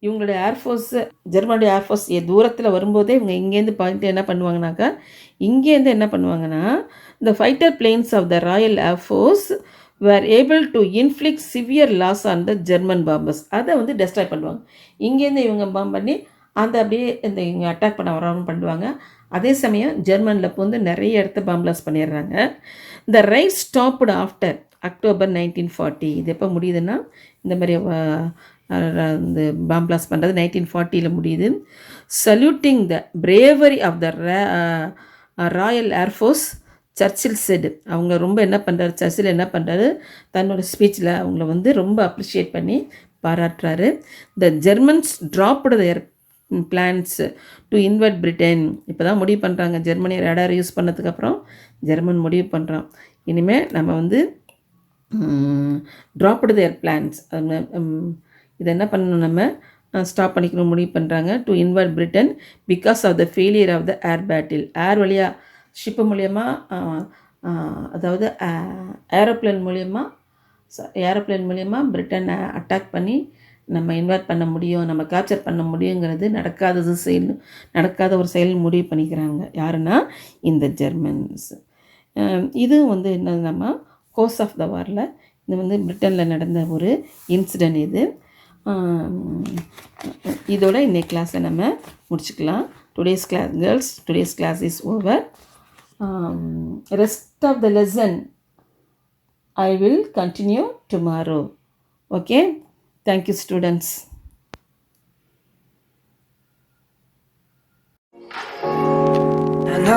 இவங்களுடைய ஏர்ஃபோர்ஸு, ஜெர்மனுடைய ஏர்ஃபோர்ஸ் தூரத்தில் வரும்போதே இவங்க இங்கேருந்து பாயிண்ட் என்ன பண்ணுவாங்கனாக்கா, இங்கேருந்து என்ன பண்ணுவாங்கன்னா, இந்த fighter planes of the Royal air force were able to inflict severe loss on the German bombers. அதை வந்து டெஸ்ட்ராய் பண்ணுவாங்க. இங்கேருந்து இவங்க பாம்பு பண்ணி அந்த அப்படியே இந்த இவங்க அட்டாக் பண்ண வராமல் பண்ணுவாங்க. அதே சமயம் ஜெர்மனில் வந்து நிறைய இடத்த பாம் பிளாஸ்ட் பண்ணிடுறாங்க. The rise stopped after October 1940. இது எப்போ முடியுதுன்னா, இந்த மாதிரி இந்த பாம் பிளாஸ்ட் பண்ணுறது 1940 முடியுது. Saluting the bravery of the Royal Air Force, Churchill said. அவங்க ரொம்ப என்ன பண்ணுறாரு, சர்ச்சில் என்ன பண்ணுறாரு, தன்னோட ஸ்பீச்சில் அவங்கள வந்து ரொம்ப அப்ரிஷியேட் பண்ணி பாராட்டுறாரு. The Germans dropped their plans to invert Britain. இப்போ தான் முடிவு பண்ணுறாங்க, ஜெர்மனி ரேடார் யூஸ் பண்ணதுக்கப்புறம் ஜெர்மன் முடிவு பண்ணுறான், இனிமேல் நம்ம வந்து ட்ராப்டு தேர் பிளான்ஸ், இதை என்ன பண்ணணும், நம்ம ஸ்டாப் பண்ணிக்கணும் முடிவு பண்ணுறாங்க. To invert Britain because of the failure of the air battle. Air வழியாக ஷிப்பு மூலயமா, அதாவது ஏரோப்ளேன் மூலயமா பிரிட்டனை அட்டாக் பண்ணி நம்ம இன்வெர்ட் பண்ண முடியும், நம்ம கேப்சர் பண்ண முடியுங்கிறது நடக்காத ஒரு செயல் முடிவு பண்ணிக்கிறாங்க. யாருன்னா இந்த ஜெர்மன்ஸ். இது வந்து என்னதுன்னா கோர்ஸ் ஆஃப் த வாரில் இது வந்து பிரிட்டனில் நடந்த ஒரு இன்சிடென்ட். இது இதோட இன்னைக்கு கிளாஸை நம்ம முடிச்சுக்கலாம். Today's class is over. Rest of the lesson I will continue tomorrow. Okay? Thank you, students. And